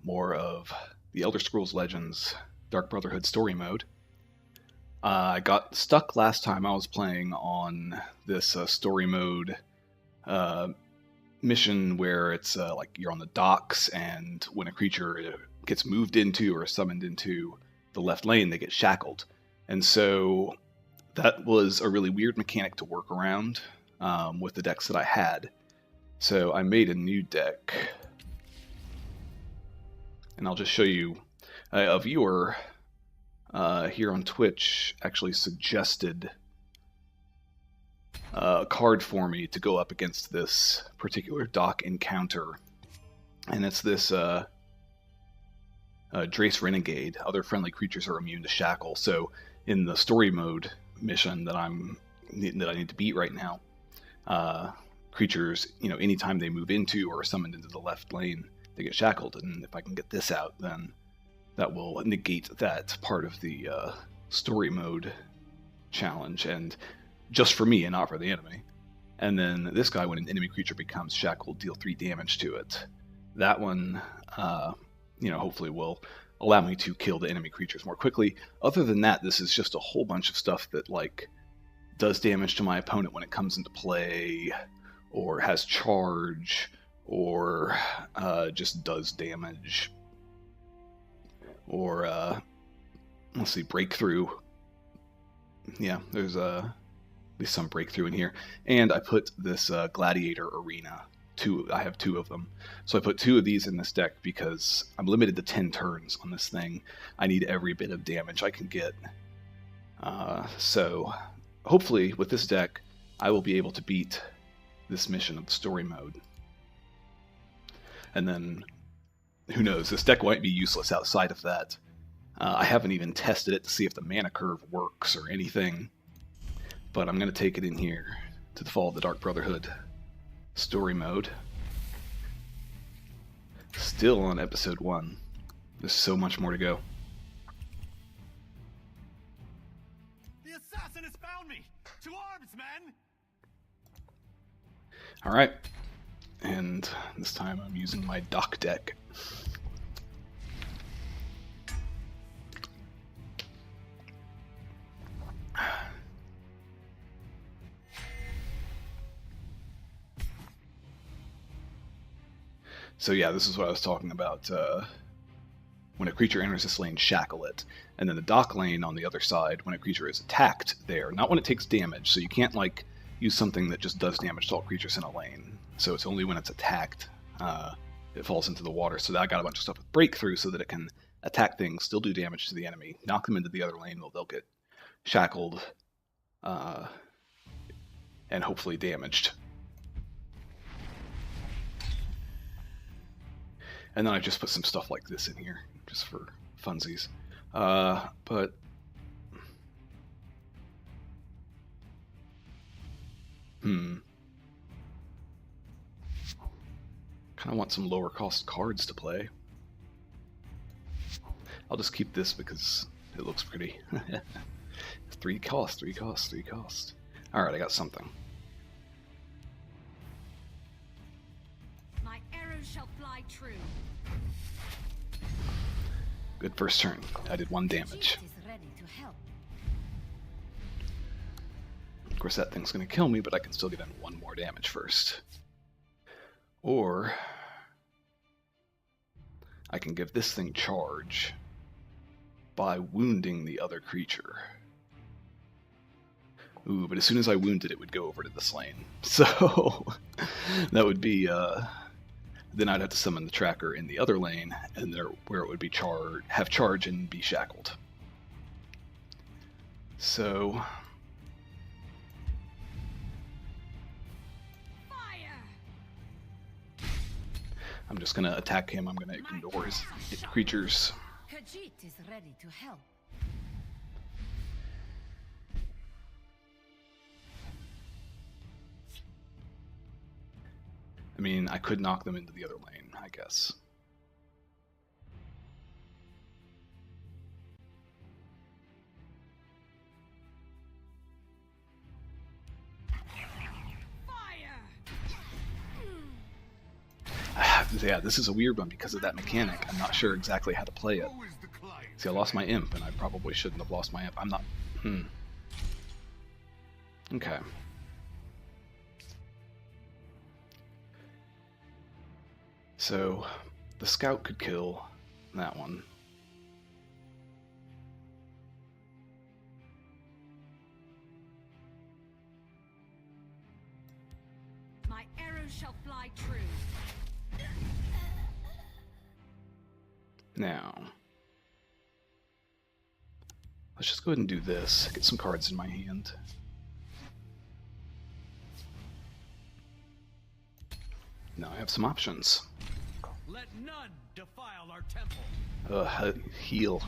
more of the Elder Scrolls Legends Dark Brotherhood story mode. I got stuck last time I was playing on this story mode mission where it's like you're on the docks, and when a creature gets moved into or summoned into the left lane, they get shackled. And so that was a really weird mechanic to work around with the decks that I had. So I made a new deck, and I'll just show you. A viewer here on Twitch actually suggested a card for me to go up against this particular dock encounter, and it's this Drace Renegade. Other friendly creatures are immune to shackle. So in the story mode mission that I need to beat right now, creatures, anytime they move into or are summoned into the left lane, they get shackled. And if I can get this out, then that will negate that part of the story mode challenge, and just for me and not for the enemy. And then this guy, when an enemy creature becomes shackled, deal 3 damage to it. That one, hopefully will allow me to kill the enemy creatures more quickly. Other than that, this is just a whole bunch of stuff that does damage to my opponent when it comes into play, or has charge, or just does damage. Or, let's see, breakthrough. Yeah, there's at least some breakthrough in here. And I put this gladiator arena. I have 2 of them. So I put 2 of these in this deck because I'm limited to 10 turns on this thing. I need every bit of damage I can get. So hopefully with this deck, I will be able to beat this mission of the story mode. And then, who knows, this deck might be useless outside of that. I haven't even tested it to see if the mana curve works or anything. But I'm going to take it in here to the Fall of the Dark Brotherhood story mode. Still on episode 1. There's so much more to go. The assassin has found me! To arms, men! Alright. And this time I'm using my dock deck. So yeah, this is what I was talking about. When a creature enters this lane, shackle it. And then the dock lane on the other side, when a creature is attacked there, not when it takes damage. So you can't use something that just does damage to all creatures in a lane. So it's only when it's attacked it falls into the water. So I got a bunch of stuff with breakthrough so that it can attack things, still do damage to the enemy, knock them into the other lane, they'll get shackled and hopefully damaged. And then I just put some stuff like this in here, just for funsies. But kind of want some lower cost cards to play. I'll just keep this because it looks pretty. 3 cost, 3 cost, 3 cost. Alright, I got something. My arrows shall fly true. Good first turn. I did 1 damage. Of course that thing's going to kill me, but I can still get in 1 more damage first. Or I can give this thing charge by wounding the other creature. Ooh, but as soon as I wounded it, it would go over to this lane. So that would be then I'd have to summon the tracker in the other lane, and there where it would be have charge and be shackled. So I'm just gonna attack him. I'm gonna ignore his creatures. Khajiit is ready to help. I mean, I could knock them into the other lane, I guess. yeah, this is a weird one because of that mechanic. I'm not sure exactly how to play it. Who is the client? See, I lost my imp, and I probably shouldn't have lost my imp. I'm not... Okay. So, the scout could kill that one. My arrow shall fly true. Now, let's just go ahead and do this. Get some cards in my hand. Now I have some options. Let none defile our temple. Heal.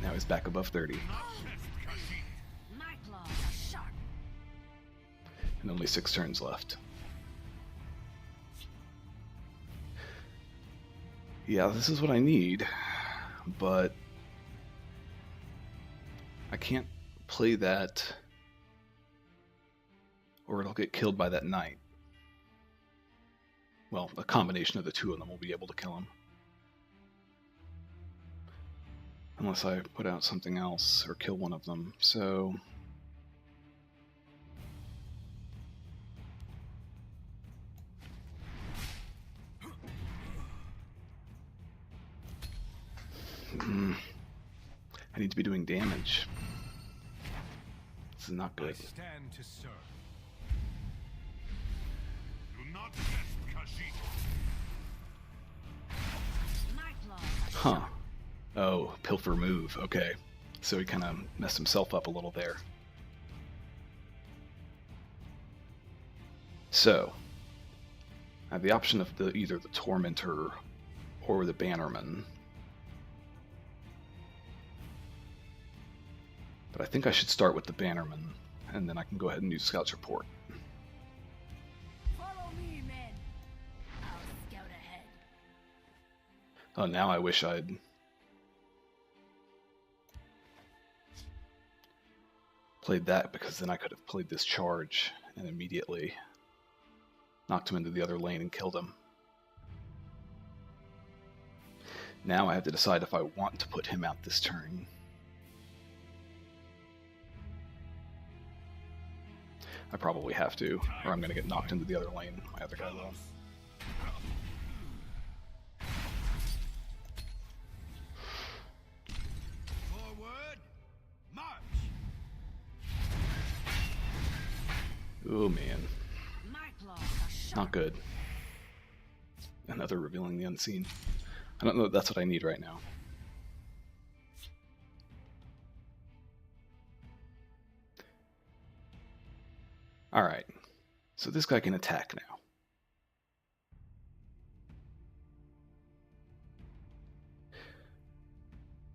Now he's back above 30. Not test Kashyyyk. My claws are sharp. And only 6 turns left. Yeah, this is what I need, but I can't play that or it'll get killed by that knight. Well, a combination of the two of them will be able to kill him. Unless I put out something else or kill one of them, so... I need to be doing damage. This is not I good. stand to serve. Do not test Kashyyyk. My claws are Huh. sharp. Oh, pilfer move. Okay. So he kind of messed himself up a little there. So, I have the option of either the Tormentor or the Bannerman. But I think I should start with the Bannerman, and then I can go ahead and do Scout's Report. Follow me, men. I'll scout ahead. Oh, now I wish I'd played that, because then I could have played this charge and immediately knocked him into the other lane and killed him. Now I have to decide if I want to put him out this turn. I probably have to, or I'm going to get knocked into the other lane. My other guy will. Forward, march. Oh man, My claws are sharp. not good. Another revealing the unseen. I don't know if that's what I need right now. Alright, so this guy can attack now.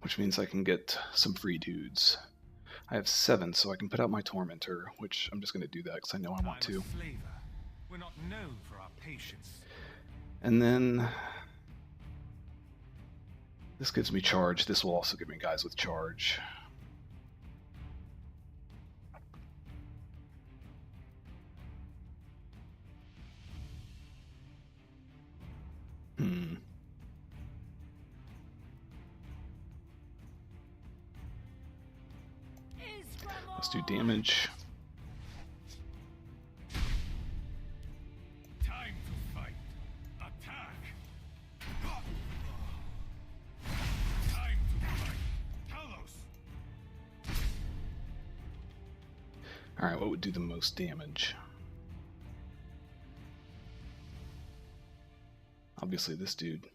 Which means I can get some free dudes. I have 7, so I can put out my Tormentor, which I'm just going to do that because I know I want to. Flavor. We're not known for our patience. And then this gives me charge. This will also give me guys with charge. Let's do damage. Time to fight. Attack. Time to fight. Talos. Alright, what would do the most damage? Obviously this dude.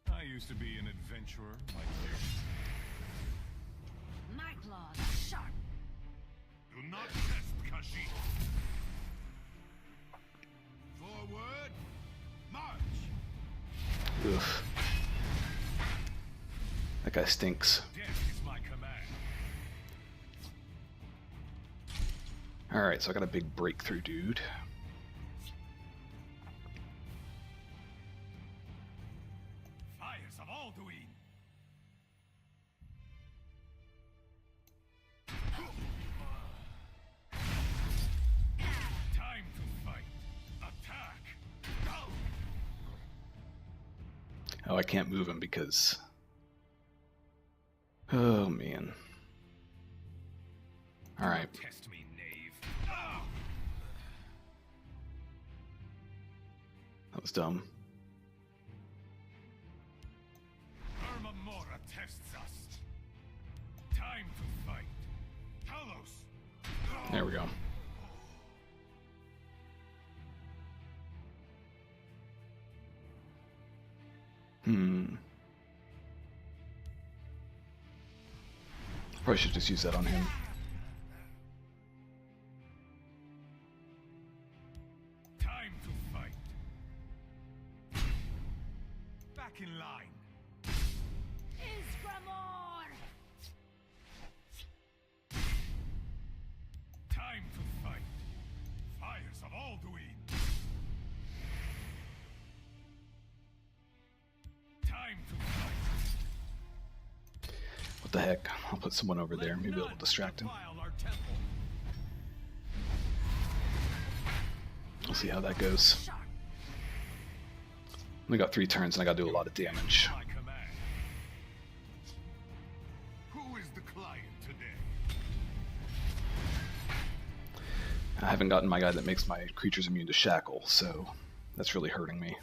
I used to be an adventurer like you. My claws are sharp. Do not test Kashyyyk. Forward, march. Oof. That guy stinks. Death is my command. Alright, so I got a big breakthrough dude. Fires of Alduin. Time to fight. Attack. Go. Oh, I can't move him because... Oh, man. Alright. Test me, knave. That was dumb. Armamora tests us. Time to fight. Talos. There we go. Probably should just use that on him. Time to fight. Back in line. Isgramor! Time to fight. Fires of Alduin. Time to fight. What the heck? I'll put someone over there. Maybe it'll distract him. Defile our temple. We'll see how that goes. Sharp! We got 3 turns and I gotta do a lot of damage. My command. Who is the client today? I haven't gotten my guy that makes my creatures immune to shackle, so that's really hurting me.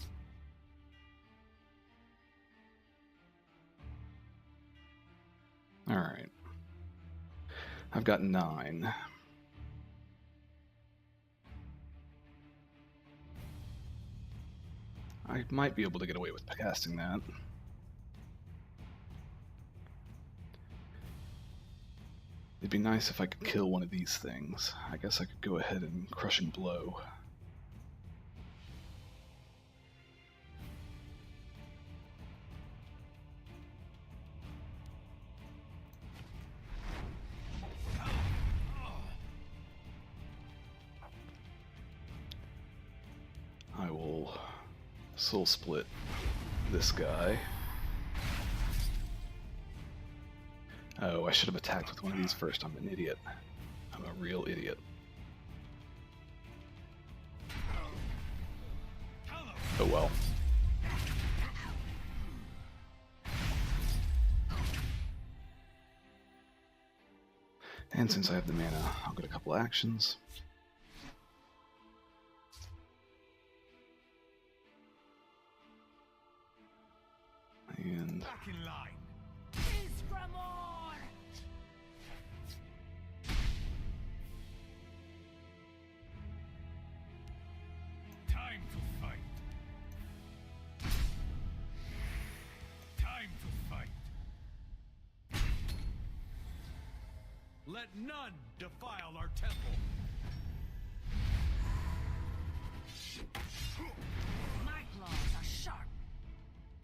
Alright. I've got 9. I might be able to get away with casting that. It'd be nice if I could kill one of these things. I guess I could go ahead and crushing blow. I will soul split this guy. Oh, I should have attacked with one of these first. I'm an idiot. I'm a real idiot. Oh well. And since I have the mana, I'll get a couple actions. And Back in line. Isgramor! Time to fight. Time to fight. Let none defile our temple. My claws are sharp!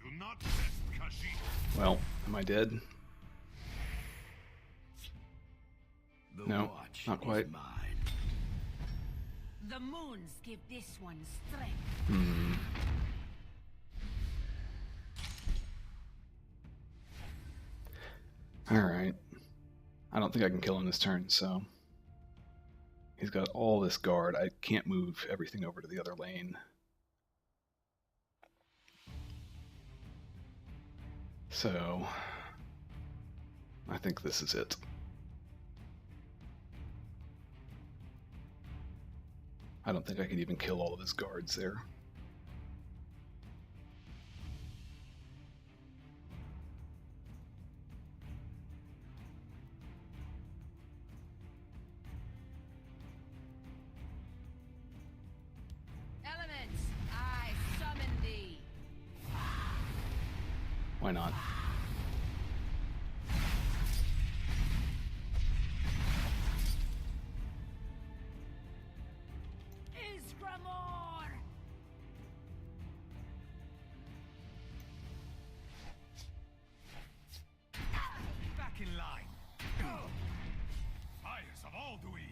Do not test Kashyyyk. well, am I dead? The No, watch not quite. is mine. The moons give this one strength. Alright. I don't think I can kill him this turn, so... He's got all this guard. I can't move everything over to the other lane. So... I think this is it. I don't think I can even kill all of his guards there. Elements, I summon thee. Why not? Isgramor! Back in line. Fires of Alduin.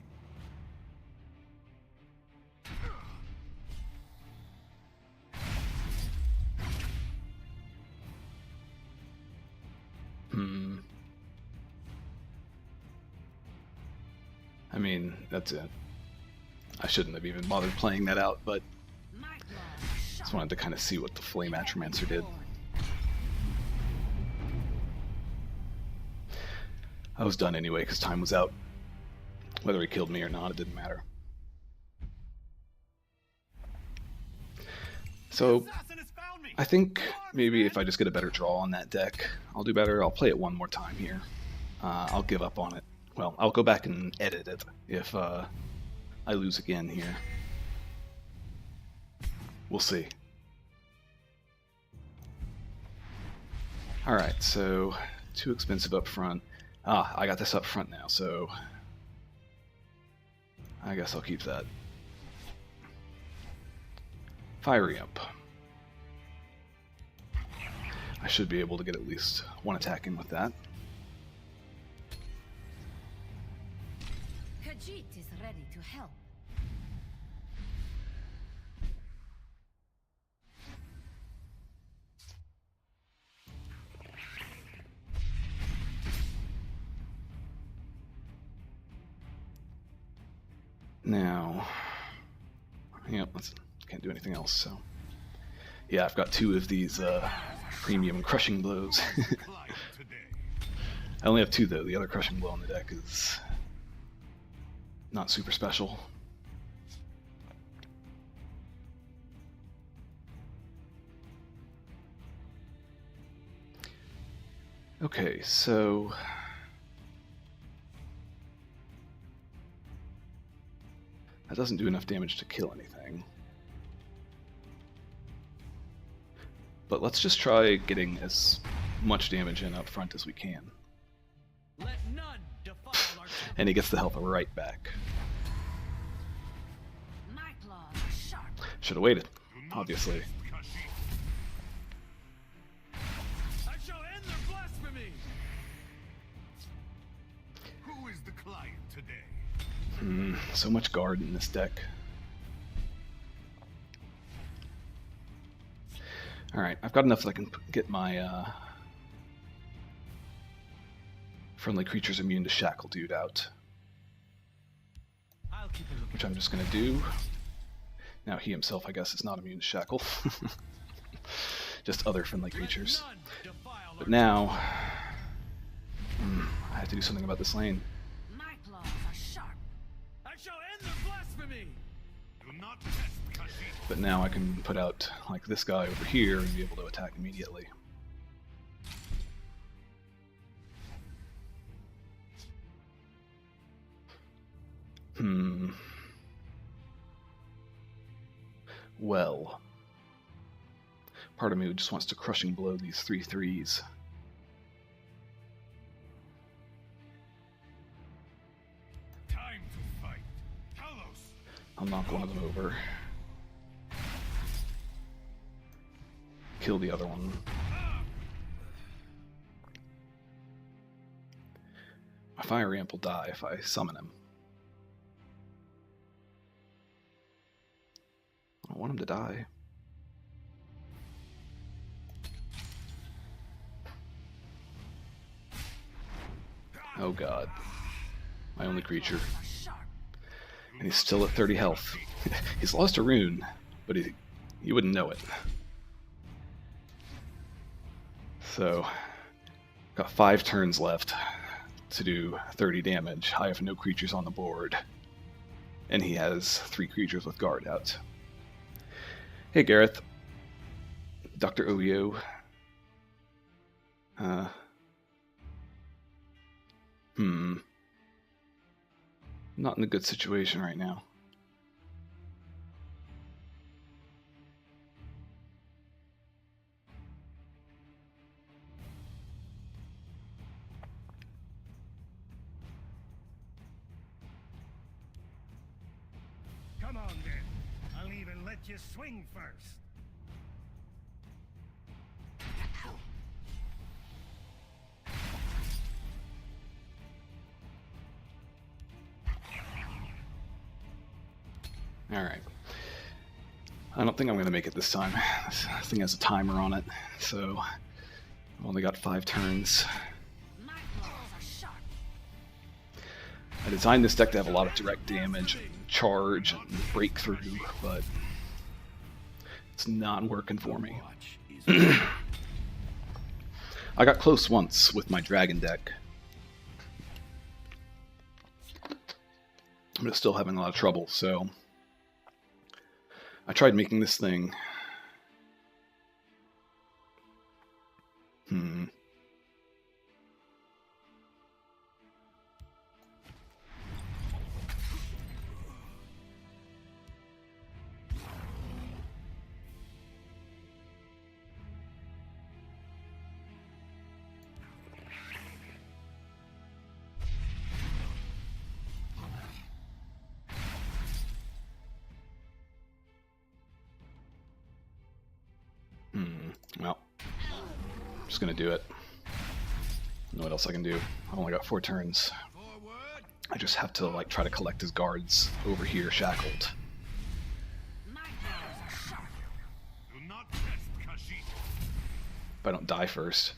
I mean, that's it. I shouldn't have even bothered playing that out, but My claws are just sharp! wanted to kind of see what the Flame Atromancer did. I was done anyway because time was out. Whether he killed me or not, it didn't matter. So I think maybe if I just get a better draw on that deck, I'll do better. I'll play it one more time here. I'll give up on it. Well, I'll go back and edit it if I lose again here. We'll see. Alright, so too expensive up front. I got this up front now, so I guess I'll keep that. Fiery Imp. I should be able to get at least one attack in with that. Khajiit is ready to help. Now, can't do anything else, so yeah, I've got two of these premium crushing blows. I only have two though. The other crushing blow on the deck is not super special. Okay, so that doesn't do enough damage to kill anything. But let's just try getting as much damage in up front as we can. Let none defile our And he gets the health right back. My claws are sharp. Should have waited, obviously. I shall end their blasphemy. Who is the client today? So much guard in this deck. Alright, I've got enough that I can get my friendly creatures immune to Shackle Dude out. I'll keep a look. Which I'm just going to do. Now he himself, I guess, is not immune to Shackle. Just other friendly creatures. None defile But now, I have to do something about this lane. My claws are sharp. I shall end their blasphemy. Do not test Khajiit. But now I can put out like this guy over here and be able to attack immediately. Well, part of me just wants to crushing blow these 3/3s. Time to fight. Talos. I'll knock one of them over. Kill the other one. My Fire Amp will die if I summon him. I don't want him to die. Oh god. My only creature. Are sharp. And he's still at 30 health. He's lost a rune, but you wouldn't know it. So, got 5 turns left to do 30 damage. I have no creatures on the board. And he has 3 creatures with guard out. Hey Gareth. Dr. Oyo. Not in a good situation right now. Come on then. I'll even let you swing first. Alright. I don't think I'm going to make it this time. This thing has a timer on it, so I've only got 5 turns. My claws are sharp. I designed this deck to have a lot of direct damage, and charge, and breakthrough, but it's not working for me. I got close once with my dragon deck, but still having a lot of trouble. So I tried making this thing. Well, I'm just gonna do it. I don't know what else I can do. I only got 4 turns. I just have to like try to collect his guards over here shackled. My claws are sharp. Do not test Kashyyyk. If I don't die first.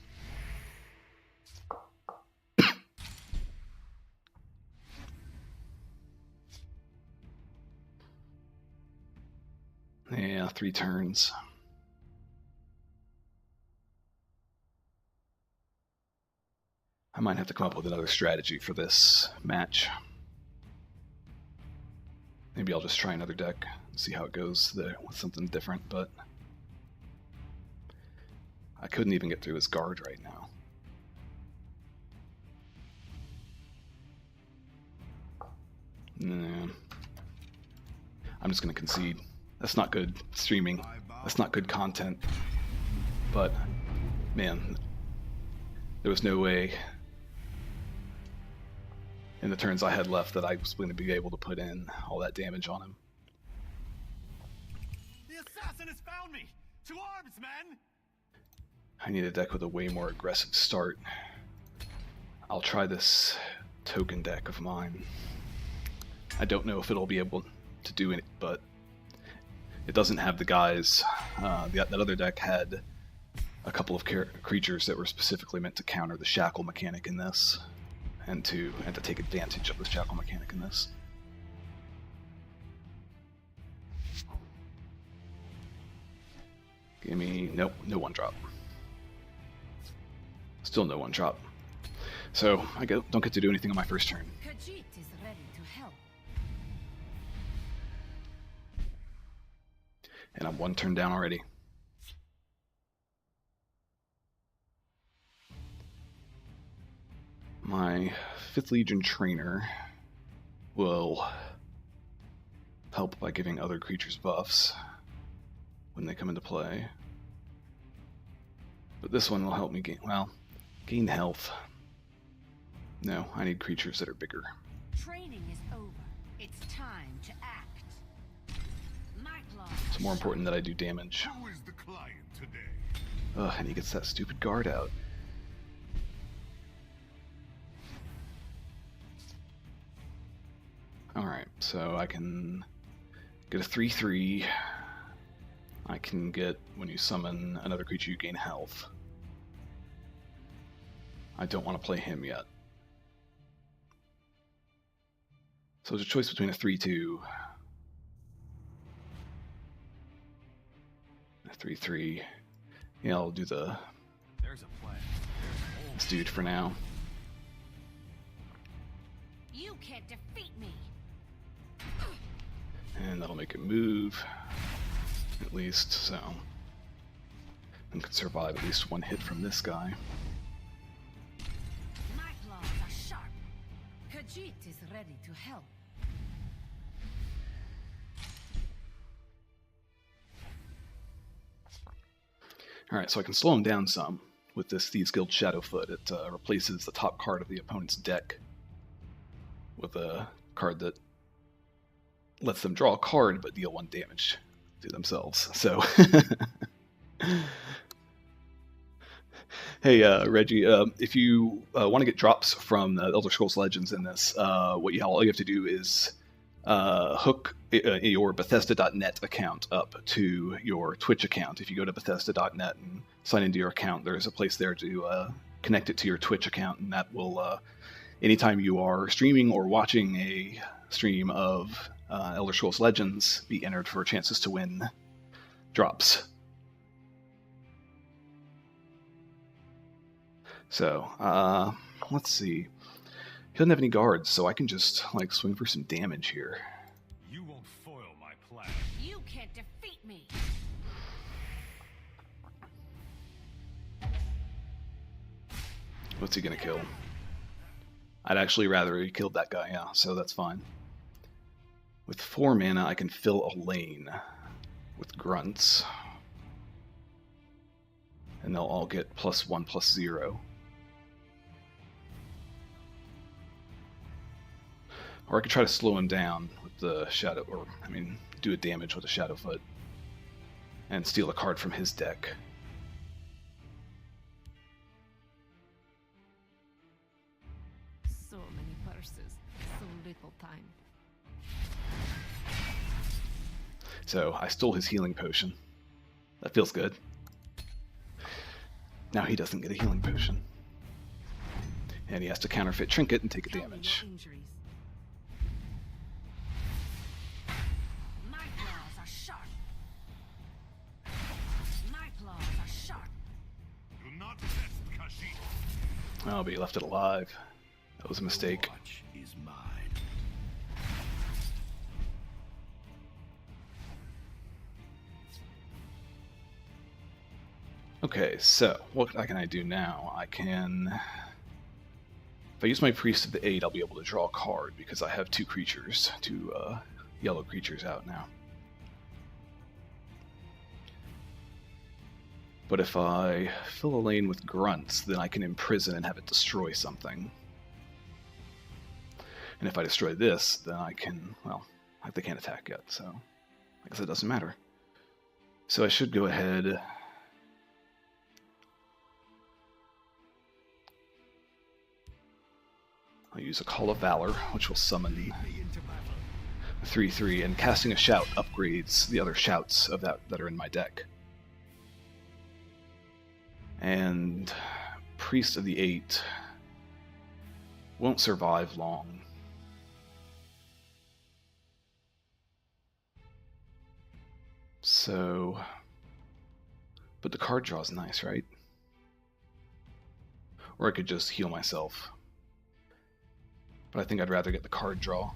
Yeah, 3 turns. I might have to come up with another strategy for this match. Maybe I'll just try another deck and see how it goes there with something different, but I couldn't even get through his guard right now. Nah. I'm just gonna concede. That's not good streaming. That's not good content. But, man, there was no way in the turns I had left that I was going to be able to put in all that damage on him. The assassin has found me! To arms, men! I need a deck with a way more aggressive start. I'll try this token deck of mine. I don't know if it'll be able to do it, but it doesn't have the guys. That other deck had a couple of creatures that were specifically meant to counter the shackle mechanic in this, and to take advantage of the shackle mechanic in this. Give me nope, no 1-drop. Still no 1-drop. So I don't get to do anything on my first turn. Kashyyyk is ready to help. And I'm 1 turn down already. My 5th Legion trainer will help by giving other creatures buffs when they come into play. But this one will help me gain health. No, I need creatures that are bigger. Training is over. It's time to act. My claws It's more important that I do damage. Who is the client today? Ugh, and he gets that stupid guard out. Alright, so I can get a 3/3. I can get, when you summon another creature, you gain health. I don't want to play him yet. So there's a choice between a 3/2, a 3/3. Yeah, I'll do There's a plan. this dude for now. You can't defeat me. And that'll make it move, at least, so. And can survive at least 1 hit from this guy. My claws are sharp. Kashyyyk is ready to help. Alright, so I can slow him down some with this Thieves Guild Shadowfoot. It replaces the top card of the opponent's deck with a card that lets them draw a card but deal 1 damage to themselves. So, hey Reggie, if you want to get drops from Elder Scrolls Legends in this, all you have to do is hook your Bethesda.net account up to your Twitch account. If you go to Bethesda.net and sign into your account, there's a place there to connect it to your Twitch account, and that will, anytime you are streaming or watching a stream of Elder Scrolls Legends, be entered for chances to win drops. So, let's see. He doesn't have any guards, so I can just, like, swing for some damage here. You won't foil my plan. You can't defeat me. What's he gonna kill? I'd actually rather he killed that guy, yeah, so that's fine. With 4 mana, I can fill a lane with grunts. And they'll all get +1/+0. Or I could try to slow him down with the Shadow, or, I mean, do a damage with a Shadowfoot. And steal a card from his deck. So many purses, so little time. So I stole his healing potion. That feels good. Now he doesn't get a healing potion. And he has to counterfeit Trinket and take a damage. My claws are sharp. My claws are sharp. Do not test Kashyyyk. Oh, but he left it alive. That was a mistake. Watch is mine. Okay, so what can I do now? I can... If I use my Priest of the 8, I'll be able to draw a card because I have 2 creatures, 2 yellow creatures out now. But if I fill a lane with grunts, then I can imprison and have it destroy something. And if I destroy this, then I can, well, they can't attack yet, so I guess it doesn't matter. So I should go ahead... I'll use a Call of Valor, which will summon a 3/3, and casting a Shout upgrades the other shouts of that are in my deck. And Priest of the 8 won't survive long. So, but the card draw is nice, right? Or I could just heal myself. But I think I'd rather get the card draw.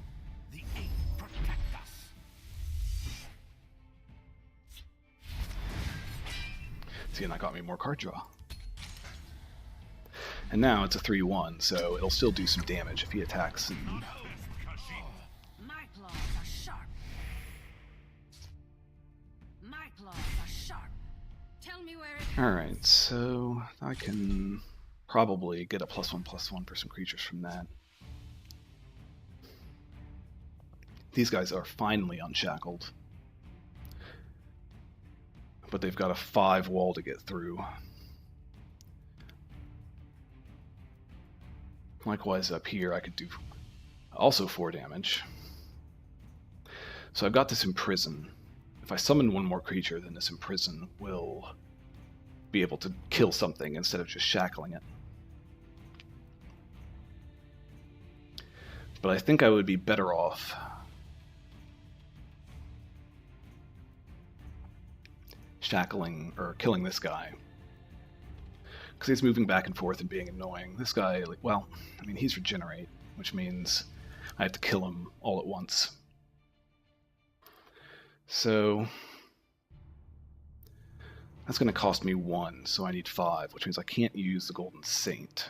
The 8 protect us. See, and that got me more card draw. And now it's a 3/1, so it'll still do some damage if he attacks. And... Test Kashyyyk. My claws are sharp. My claws are sharp. Tell me where it Alright, so I can probably get a +1/+1 for some creatures from that. These guys are finally unshackled. But they've got a 5 wall to get through. Likewise up here I could do also 4 damage. So I've got this Imprison. If I summon one more creature, then this Imprison will be able to kill something instead of just shackling it. But I think I would be better off shackling or killing this guy, because he's moving back and forth and being annoying. This guy, like, well, I mean, he's regenerate, which means I have to kill him all at once. So that's going to cost me 1, so I need 5, which means I can't use the Golden Saint.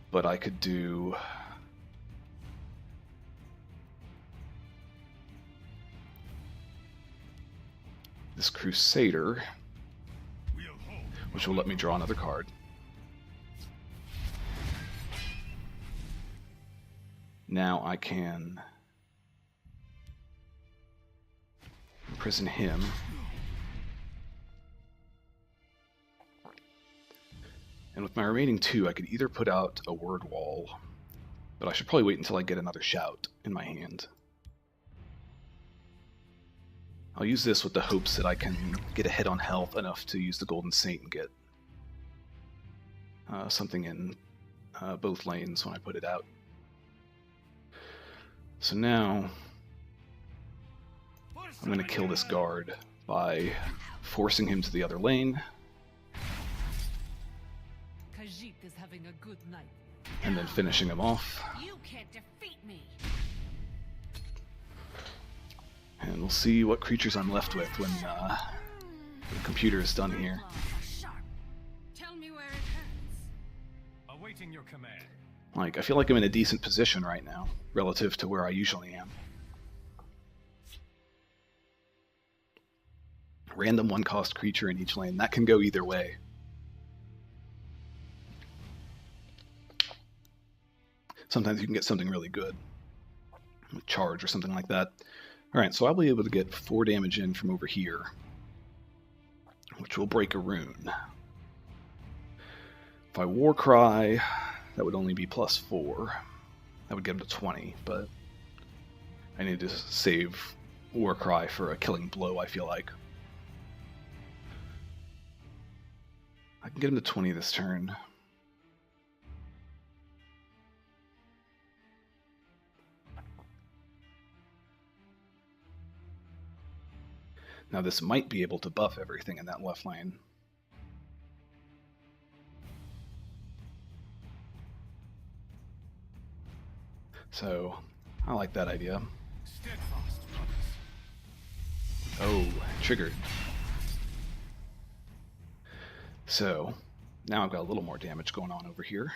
But I could do... this Crusader, which will let me draw another card. Now I can imprison him. And with my remaining 2, I could either put out a word wall, but I should probably wait until I get another shout in my hand. I'll use this with the hopes that I can get ahead on health enough to use the Golden Saint and get something in both lanes when I put it out. So now I'm going to kill this guard by forcing him to the other lane. Khajiit is having a good night. and then finishing him off. You can't defeat me. And we'll see what creatures I'm left with when the computer is done here. Claws are sharp. Tell me where it hurts. Awaiting your command. Like, I feel like I'm in a decent position right now, relative to where I usually am. Random one-cost creature in each lane. That can go either way. Sometimes you can get something really good. Like charge or something like that. Alright, so I'll be able to get 4 damage in from over here, which will break a rune. If I Warcry, that would only be +4. That would get him to 20, but I need to save Warcry for a killing blow, I feel like. I can get him to 20 this turn. Now this might be able to buff everything in that left lane. So, I like that idea. Steadfast, brothers. Oh, triggered. So, now I've got a little more damage going on over here.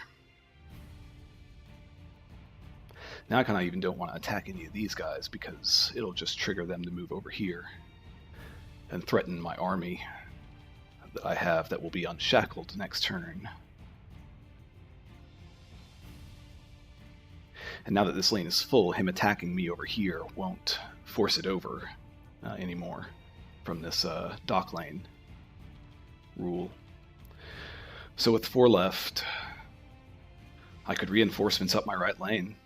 Now I kind of even don't want to attack any of these guys because it'll just trigger them to move over here and threaten my army that I have that will be unshackled next turn. And now that this lane is full, him attacking me over here won't force it over anymore from this dock lane rule. So with 4 left, I could reinforcements up my right lane.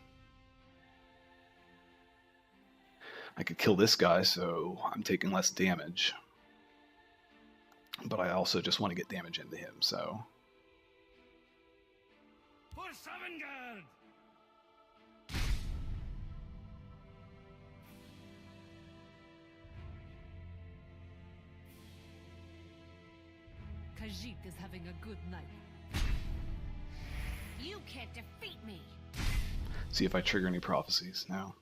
I could kill this guy, so I'm taking less damage. But I also just want to get damage into him, so... For Sovngarde! Khajiit is having a good night. You can't defeat me. See if I trigger any prophecies. No.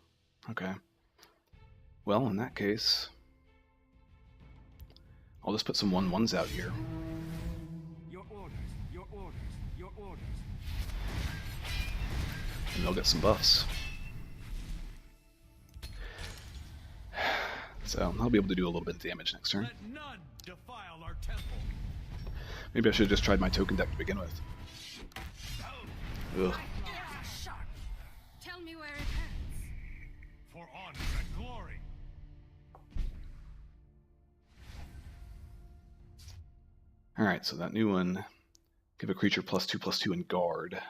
Okay. Well, in that case, I'll just put some 1/1s out here. Your orders, your orders, your orders. And they'll get some buffs. So, I'll be able to do a little bit of damage next turn. Let none defile our temple. Maybe I should have just tried my token deck to begin with. Ugh. Claws are sharp. Tell me where it hurts. For honor and glory. Alright, so that new one, give a creature +2/+2 and guard.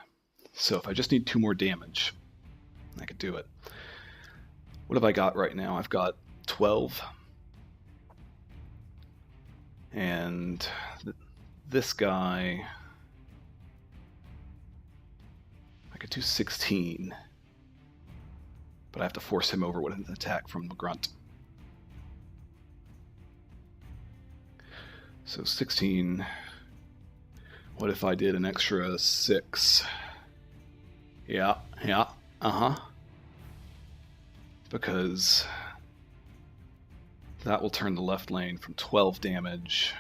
So if I just need 2 more damage, I could do it. What have I got right now? I've got 12. And this guy, I could do 16. But I have to force him over with an attack from the grunt. So 16. What if I did an extra 6? Yeah, because that will turn the left lane from 12 damage.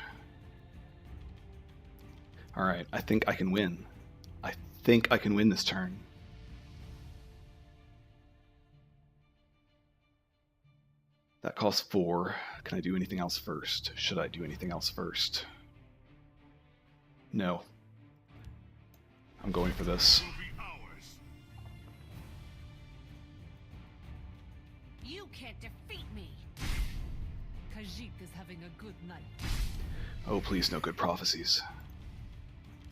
Alright, I think I can win. I think I can win this turn. That costs 4. Can I do anything else first? Should I do anything else first? No. I'm going for this. Will be ours. You can't defeat me. Khajiit is having a good night. Oh, please, no good prophecies.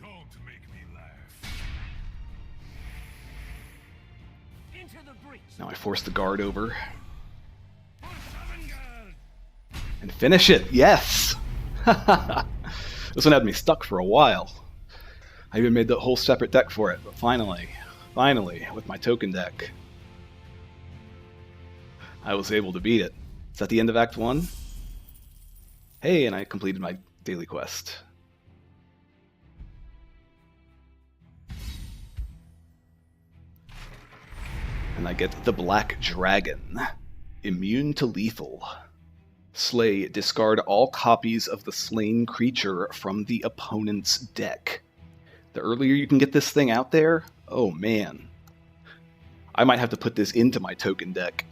Don't make me laugh. Into the breach. Now I force the guard over. For Sovngarde! And finish it! Yes! This one had me stuck for a while. I even made the whole separate deck for it, but finally, with my token deck, I was able to beat it. Is that the end of Act 1? Hey, and I completed my daily quest. And I get the Black Dragon. Immune to lethal. Slay, discard all copies of the slain creature from the opponent's deck. The earlier you can get this thing out there, oh man. I might have to put this into my token deck.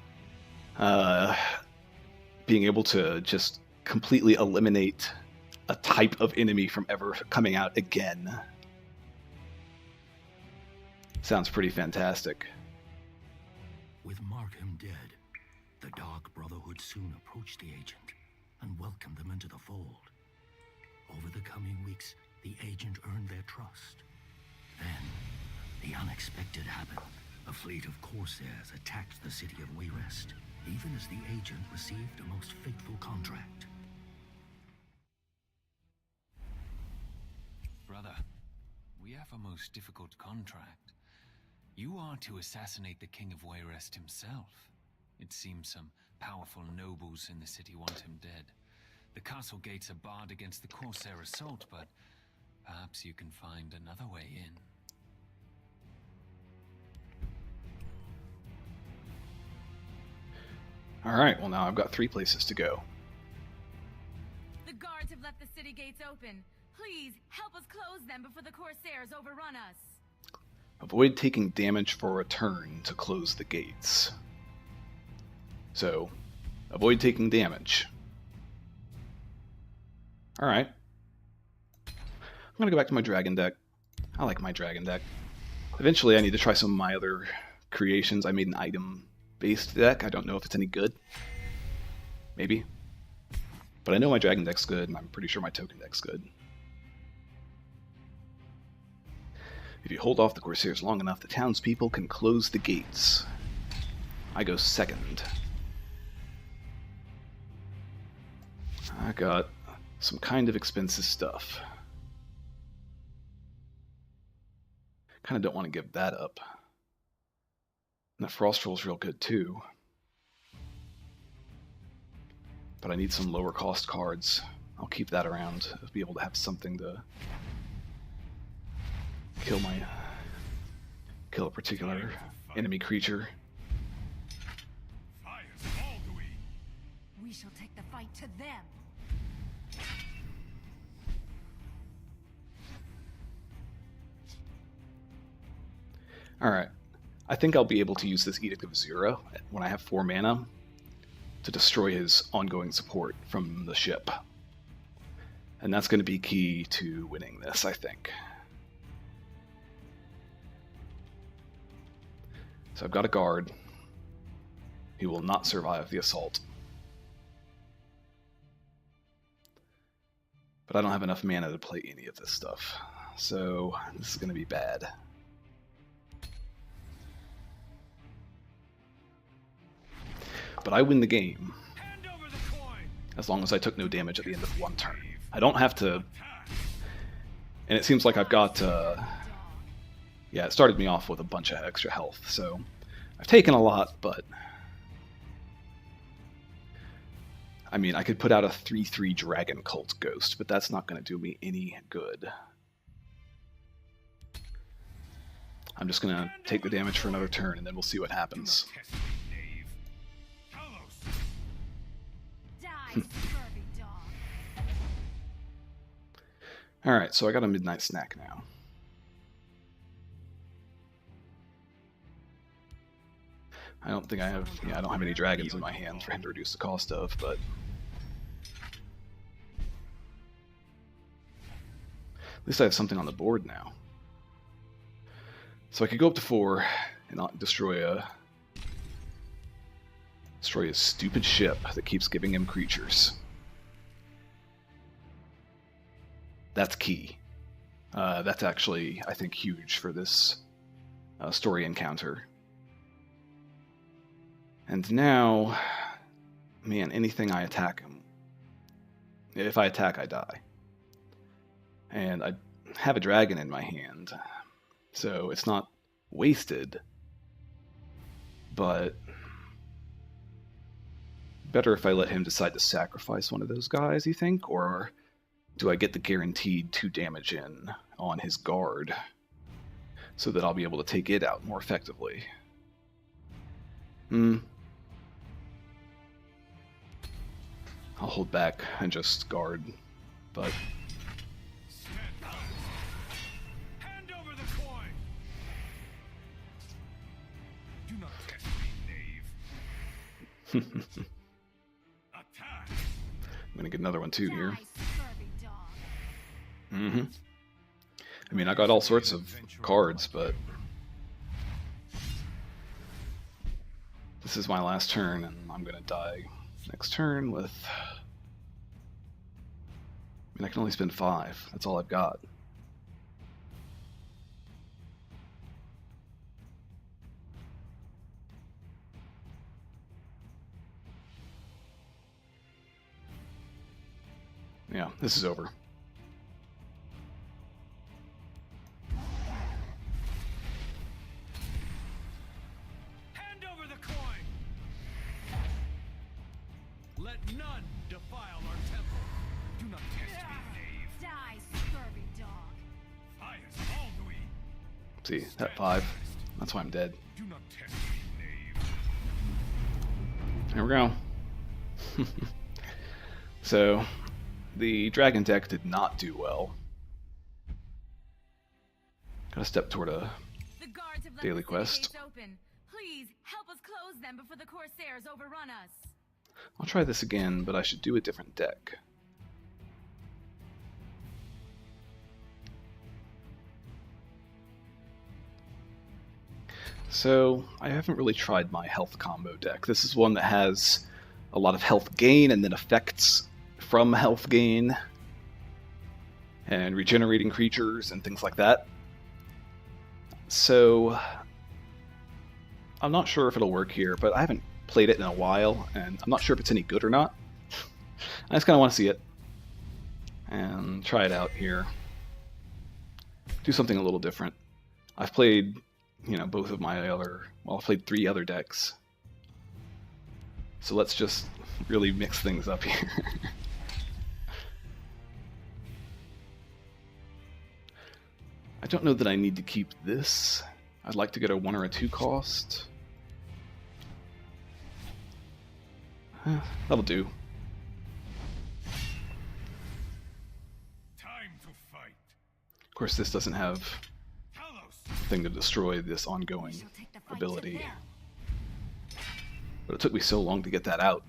Being able to just completely eliminate a type of enemy from ever coming out again. Sounds pretty fantastic. With Markham dead, the Dark Brotherhood soon approached the agent and welcomed them into the fold. Over the coming weeks, the agent earned their trust. Then, the unexpected happened. A fleet of corsairs attacked the city of Wayrest, even as the agent received a most fateful contract. Brother, we have a most difficult contract. You are to assassinate the King of Wayrest himself. It seems some powerful nobles in the city want him dead. The castle gates are barred against the Corsair assault, but perhaps you can find another way in. Alright, well now I've got 3 places to go. The guards have left the city gates open. Please, help us close them before the Corsairs overrun us. Avoid taking damage for a turn to close the gates. So, avoid taking damage. Alright. I'm gonna go back to my dragon deck. I like my dragon deck. Eventually I need to try some of my other creations. I made an item-based deck. I don't know if it's any good. Maybe. But I know my dragon deck's good, and I'm pretty sure my token deck's good. If you hold off the Corsairs long enough, the townspeople can close the gates. I go second. I got some kind of expensive stuff. Kind of don't want to give that up. And that Frost Roll's real good too. But I need some lower cost cards. I'll keep that around to be able to have something to kill a particular enemy creature. We shall take the fight to them. Alright. I think I'll be able to use this Edict of Zero when I have 4 mana to destroy his ongoing support from the ship. And that's going to be key to winning this, I think. So I've got a guard. He will not survive the assault. But I don't have enough mana to play any of this stuff. So this is going to be bad. But I win the game. As long as I took no damage at the end of 1 turn. I don't have to... And it seems like I've got... Yeah, it started me off with a bunch of extra health, so I've taken a lot, but... I mean, I could put out a 3/3 Dragon Cult Ghost, but that's not going to do me any good. I'm just going to take the damage for another turn, and then we'll see what happens. Alright, so I got a midnight snack now. I don't think I have... Yeah, I don't have any dragons in my hand for him to reduce the cost of, but... At least I have something on the board now. So I could go up to 4 and not destroy his stupid ship that keeps giving him creatures. That's key. That's actually, I think, huge for this story encounter. And now, man, anything I attack him, if I attack, I die. And I have a dragon in my hand, so it's not wasted, but better if I let him decide to sacrifice one of those guys, you think? Or do I get the guaranteed 2 damage in on his guard so that I'll be able to take it out more effectively? I'll hold back and just guard, but Stand down. Hand over the coin. Do not test me, knave. Attack. I'm gonna get another one too here. Die, scurvy dog. I mean, I got all sorts of cards, but this is my last turn, and I'm gonna die next turn with... I mean, I can only spend 5. That's all I've got. Yeah, this is over. Hand over the coin. Let none defile our temple. Do not test me, knave. Die, scurvy dog. Fires all we. See, that 5. That's why I'm dead. Do not test me, knave. There we go. So, the dragon deck did not do well. Gotta step toward a The guards have left daily the city quest. gates open. Please help us close them before the corsairs overrun us. I'll try this again, but I should do a different deck. So, I haven't really tried my health combo deck. This is one that has a lot of health gain and then effects from health gain and regenerating creatures and things like that. So, I'm not sure if it'll work here, but I haven't played it in a while, and I'm not sure if it's any good or not. I just kind of want to see it and try it out here. Do something a little different. I've played, both of my other... Well, I've played 3 other decks. So let's just really mix things up here. I don't know that I need to keep this. I'd like to get a 1 or a 2 cost. That'll do. Time to fight. Of course, this doesn't have Talos. a thing to destroy this ongoing She'll take the fight ability. to them. But it took me so long to get that out.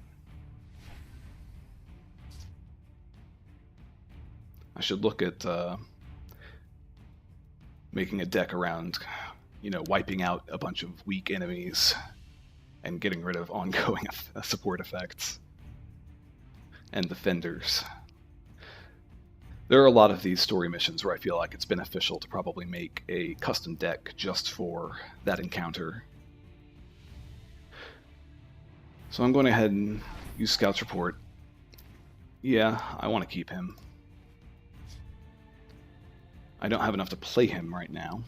I should look at making a deck around, wiping out a bunch of weak enemies and getting rid of ongoing support effects and defenders. There are a lot of these story missions where I feel like it's beneficial to probably make a custom deck just for that encounter. So I'm going ahead and use Scout's Report. Yeah, I want to keep him. I don't have enough to play him right now.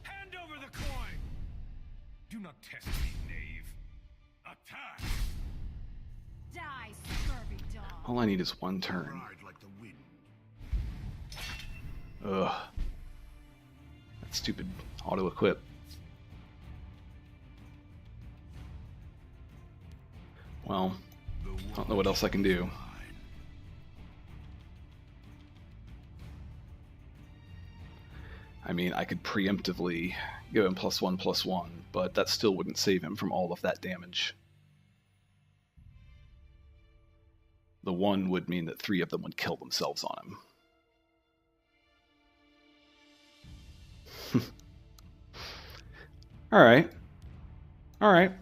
Hand over the coin. Do not test me, knave. Attack. Die, scurvy dog. All I need is 1 turn. Ride like the wind. Ugh. That stupid auto-equip. Well, I don't know what else I can do. I mean, I could preemptively give him +1/+1, but that still wouldn't save him from all of that damage. The 1 would mean that 3 of them would kill themselves on him. Alright. Alright.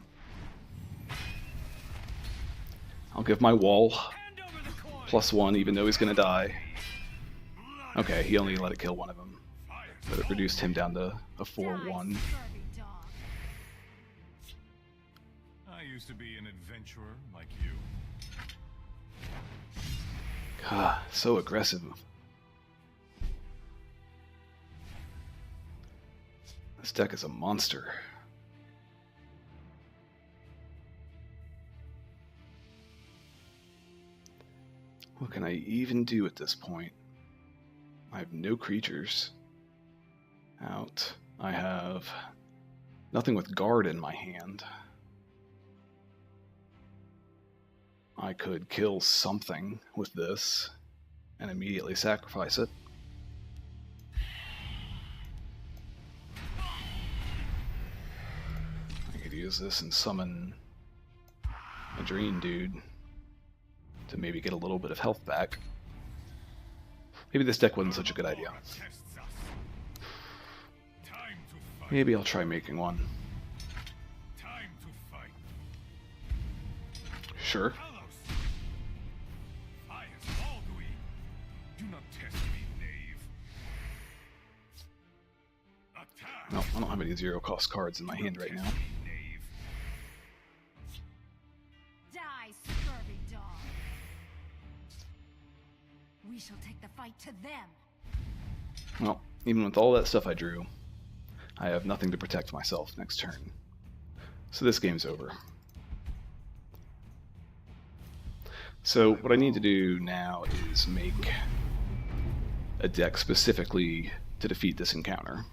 I'll give my wall Hand over the coin. +1 even though he's gonna die. Okay, he only let it kill 1 of them. Fires But it all reduced him down to a Die, 4/1. scurvy dog. I used to be an adventurer like you. God, so aggressive. This deck is a monster. What can I even do at this point? I have no creatures out. I have nothing with guard in my hand. I could kill something with this and immediately sacrifice it. I could use this and summon a Dream Dude to maybe get a little bit of health back. Maybe this deck wasn't such a good idea. Maybe I'll try making one. Sure. No, I don't have any zero-cost cards in my hand right now. Die, scurvy dog. We shall take the fight to them. Well, even with all that stuff I drew, I have nothing to protect myself next turn. So this game's over. So what I need to do now is make a deck specifically to defeat this encounter.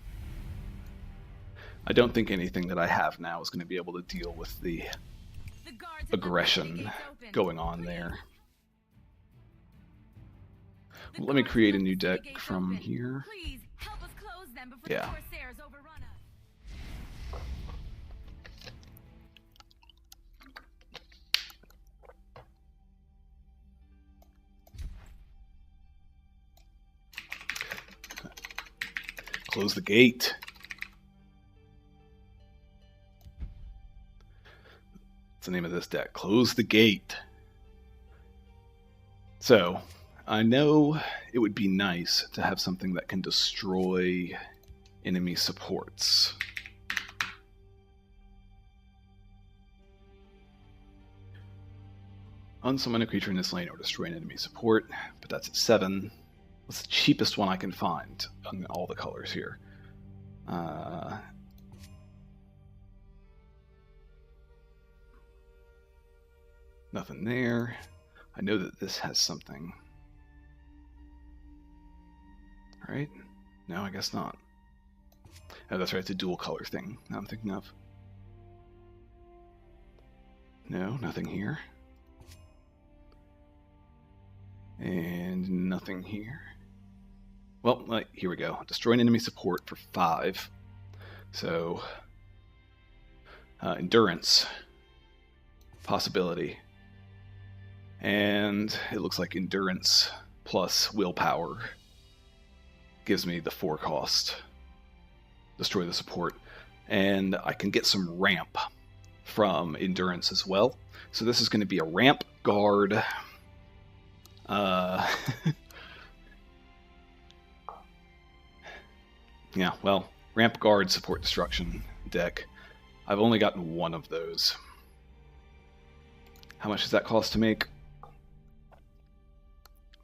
I don't think anything that I have now is going to be able to deal with the aggression going on there. Well, let me create a new deck from here. Yeah. Close the gate. What's the name of this deck? Close the gate. So, I know it would be nice to have something that can destroy enemy supports. Unsummon a creature in this lane or destroy an enemy support, but that's at 7. What's the cheapest one I can find on all the colors here? Nothing there. I know that this has something. Right? No, I guess not. Oh, that's right, it's a dual color thing that I'm thinking of. No, nothing here. And nothing here. Well, here we go. Destroy an enemy support for 5. So, endurance. Possibility. And it looks like endurance plus willpower gives me the 4 cost. Destroy the support. And I can get some ramp from endurance as well. So this is going to be a ramp guard. Yeah, well, ramp guard support destruction deck. I've only gotten one of those. How much does that cost to make?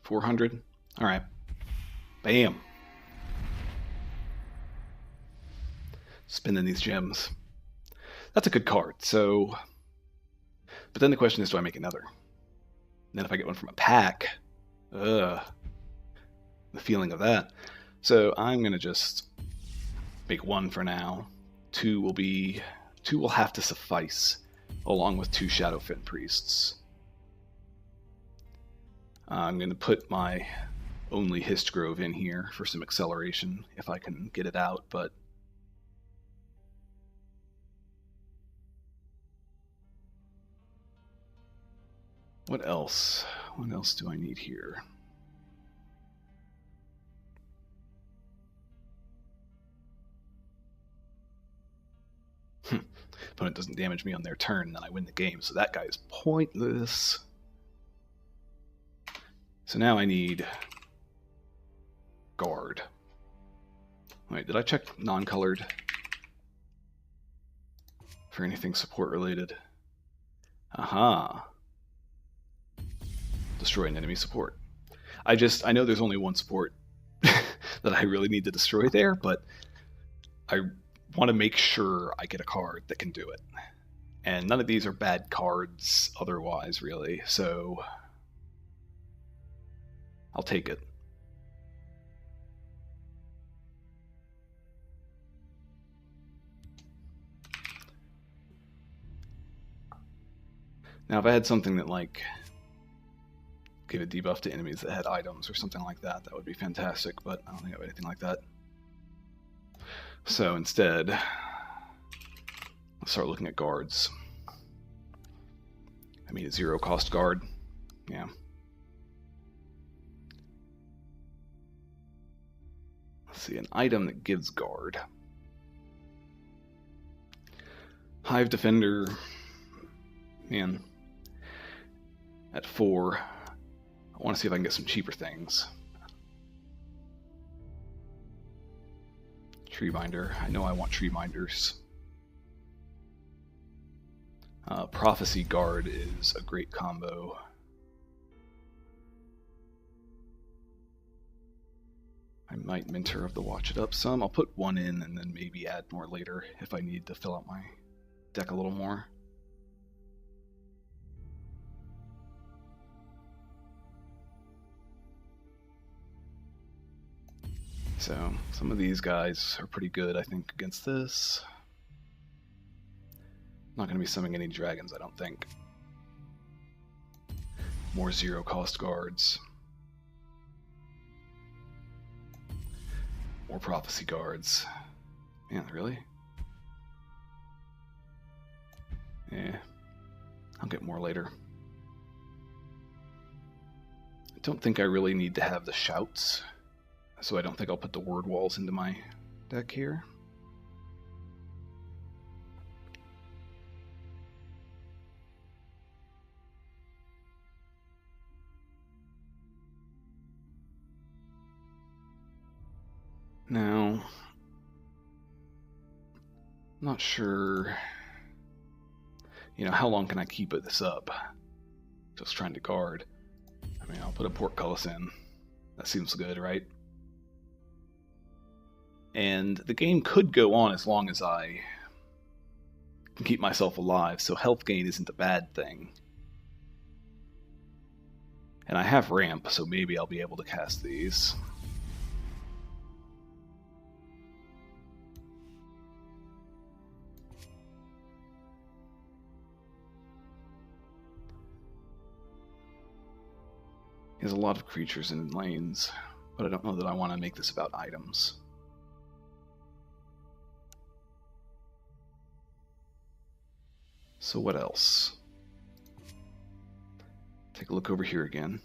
400? Alright. Bam. Spinning these gems. That's a good card, so... But then the question is, do I make another? And then if I get one from a pack... Ugh. The feeling of that. So I'm going to just make 1 for now. 2 will have to suffice, along with 2 Shadowfen Priests. I'm going to put my only Histgrove in here for some acceleration, if I can get it out, but... What else? What else do I need here? Opponent doesn't damage me on their turn, then I win the game, so that guy is pointless. So now I need guard. Wait, did I check non-colored for anything support related? Aha. Destroy an enemy support. I know there's only one support that I really need to destroy there, but I want to make sure I get a card that can do it. And none of these are bad cards otherwise, really, so I'll take it. Now, if I had something that, like, gave a debuff to enemies that had items or something like that, that would be fantastic, but I don't think I have anything like that. So instead, let's start looking at guards. I mean, a 0-cost guard. Yeah. Let's see, an item that gives guard. Hive Defender. Man. At 4. I want to see if I can get some cheaper things. Tree Binder. I know I want Tree Binders. Prophecy Guard is a great combo. I might Mentor of the Watch It Up some. I'll put 1 in and then maybe add more later if I need to fill out my deck a little more. So, some of these guys are pretty good, I think, against this. Not going to be summoning any dragons, I don't think. More 0-cost guards. More prophecy guards. Man, really? Yeah. I'll get more later. I don't think I really need to have the shouts, so I don't think I'll put the word walls into my deck here. Now, I'm not sure, how long can I keep this up? Just trying to guard. I mean, I'll put a portcullis in. That seems good, right? And the game could go on as long as I can keep myself alive, so health gain isn't a bad thing. And I have ramp, so maybe I'll be able to cast these. He has a lot of creatures in lanes, but I don't know that I want to make this about items. So what else? Take a look over here again.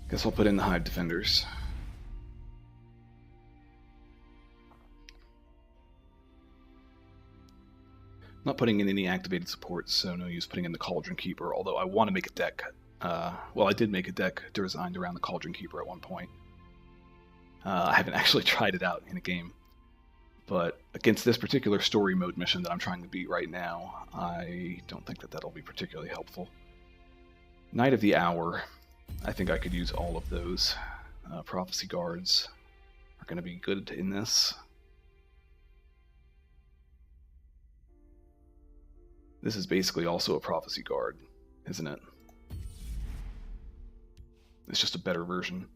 Guess I'll put in the Hive Defenders. Not putting in any activated supports, so no use putting in the Cauldron Keeper, although I want to make a deck. Well, I did make a deck designed around the Cauldron Keeper at one point. I haven't actually tried it out in a game. But against this particular story mode mission that I'm trying to beat right now, I don't think that that'll be particularly helpful. Knight of the Hour, I think I could use all of those. Prophecy Guards are going to be good in this. This is basically also a Prophecy Guard, isn't it? It's just a better version.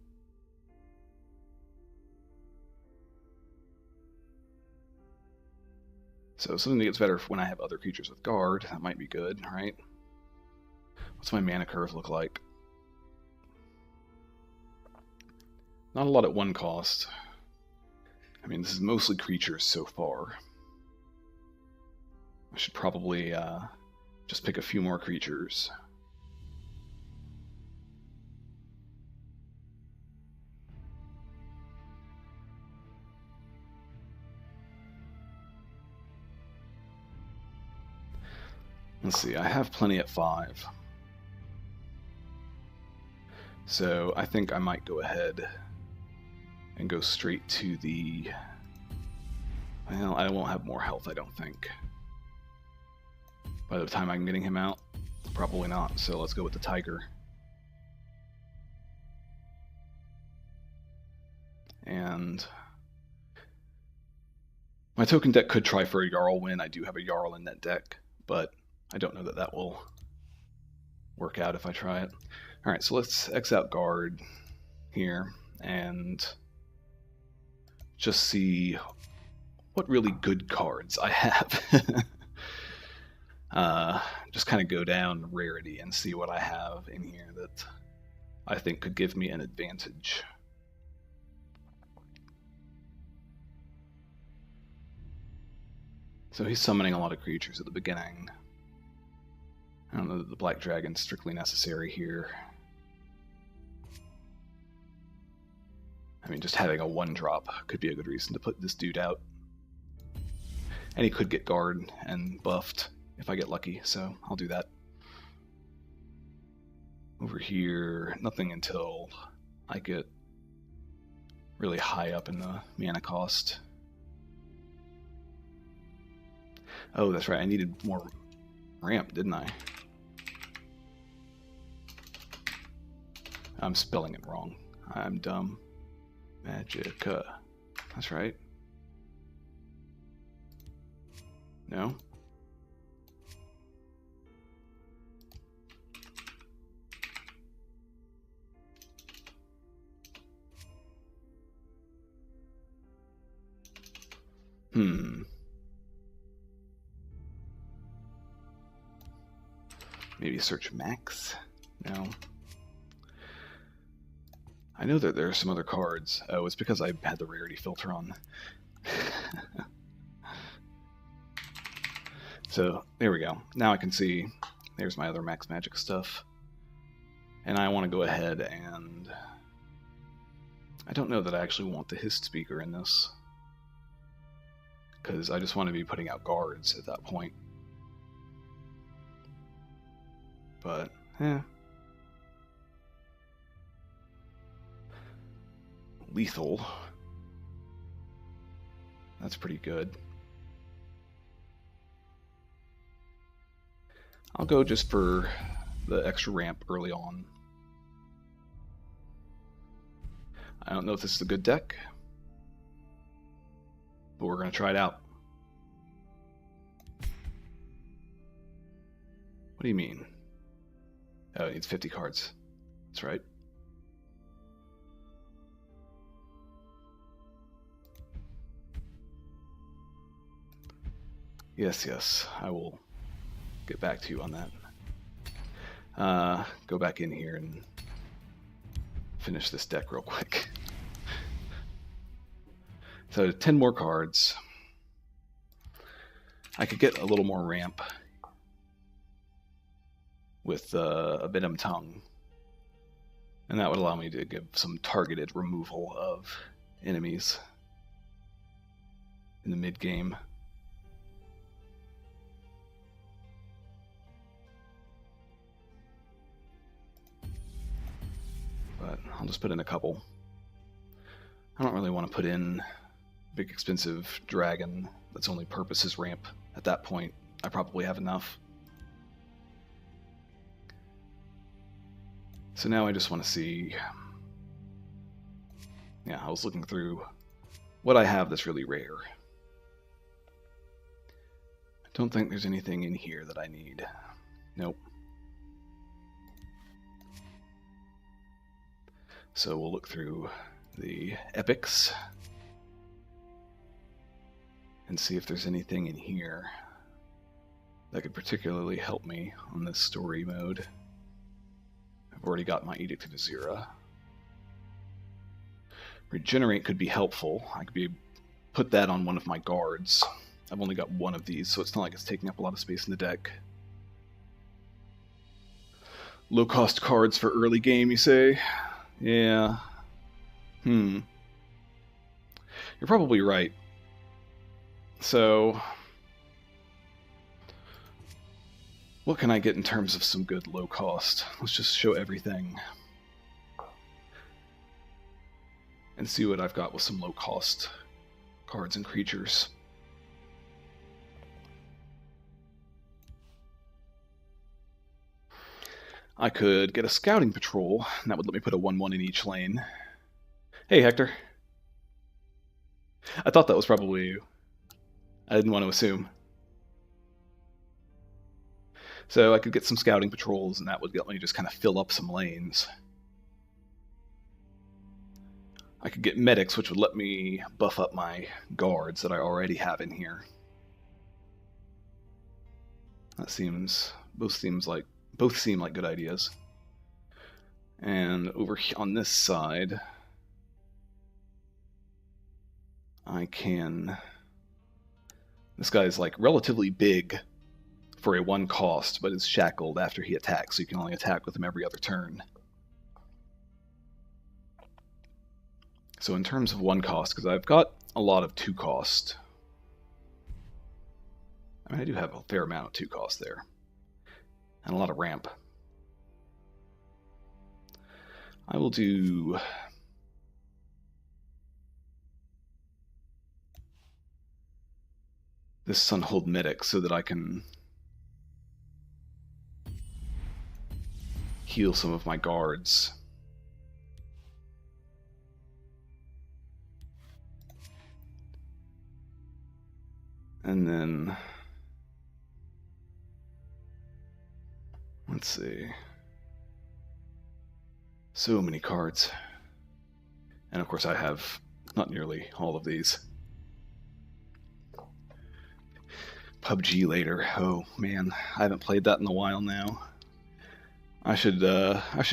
So something that gets better when I have other creatures with guard, that might be good, right? What's my mana curve look like? Not a lot at 1 cost. I mean, this is mostly creatures so far. I should probably just pick a few more creatures. Let's see, I have plenty at 5. So I think I might go ahead and go straight to the... Well, I won't have more health, I don't think. By the time I'm getting him out, probably not, so let's go with the Tiger. And my token deck could try for a Jarl win. I do have a Jarl in that deck, but I don't know that that will work out if I try it. Alright, so let's X out guard here and just see what really good cards I have. just kind of go down rarity and see what I have in here that I think could give me an advantage. So he's summoning a lot of creatures at the beginning. I don't know that the Black Dragon's strictly necessary here. I mean, just having a 1-drop could be a good reason to put this dude out. And he could get guard and buffed if I get lucky, so I'll do that. Over here, nothing until I get really high up in the mana cost. Oh, that's right, I needed more ramp, didn't I? I'm spelling it wrong. I'm dumb. Magica. That's right. No? Maybe search max? No. I know that there are some other cards. Oh, it's because I had the rarity filter on. So, there we go. Now I can see there's my other max magic stuff. And I want to go ahead and... I don't know that I actually want the hist speaker in this. Because I just want to be putting out guards at that point. But, lethal. That's pretty good. I'll go just for the extra ramp early on. I don't know if this is a good deck, but we're going to try it out. What do you mean? Oh, it needs 50 cards. That's right. Yes, I will get back to you on that. Go back in here and finish this deck real quick. So 10 more cards. I could get a little more ramp with a Venom Tongue, and that would allow me to give some targeted removal of enemies in the mid-game. But I'll just put in a couple. I don't really want to put in big expensive dragon that's only purpose is ramp. At that point, I probably have enough. So now I just want to see... Yeah, I was looking through what I have that's really rare. I don't think there's anything in here that I need. Nope. So we'll look through the epics and see if there's anything in here that could particularly help me on this story mode. I've already got my Edict of Azira. Regenerate could be helpful. I could put that on one of my guards. I've only got one of these, so it's not like it's taking up a lot of space in the deck. Low-cost cards for early game, you say? Yeah. You're probably right. So, what can I get in terms of some good low cost? Let's just show everything. And see what I've got with some low cost cards and creatures. I could get a scouting patrol, and that would let me put a 1/1 in each lane. Hey, Hector. I thought that was probably you. I didn't want to assume. So I could get some scouting patrols, and that would let me just kind of fill up some lanes. I could get medics, which would let me buff up my guards that I already have in here. That seems both seem like good ideas. And over on this side, I can. This guy's like relatively big for a 1 cost, but is shackled after he attacks, so you can only attack with him every other turn. So in terms of 1 cost, because I've got a lot of 2 cost. I mean, I do have a fair amount of 2 cost there. And a lot of ramp. I will do... this Sunhold Medic so that I can heal some of my guards. And then... let's see. So many cards. And of course I have not nearly all of these. PUBG later. Oh man, I haven't played that in a while now. I should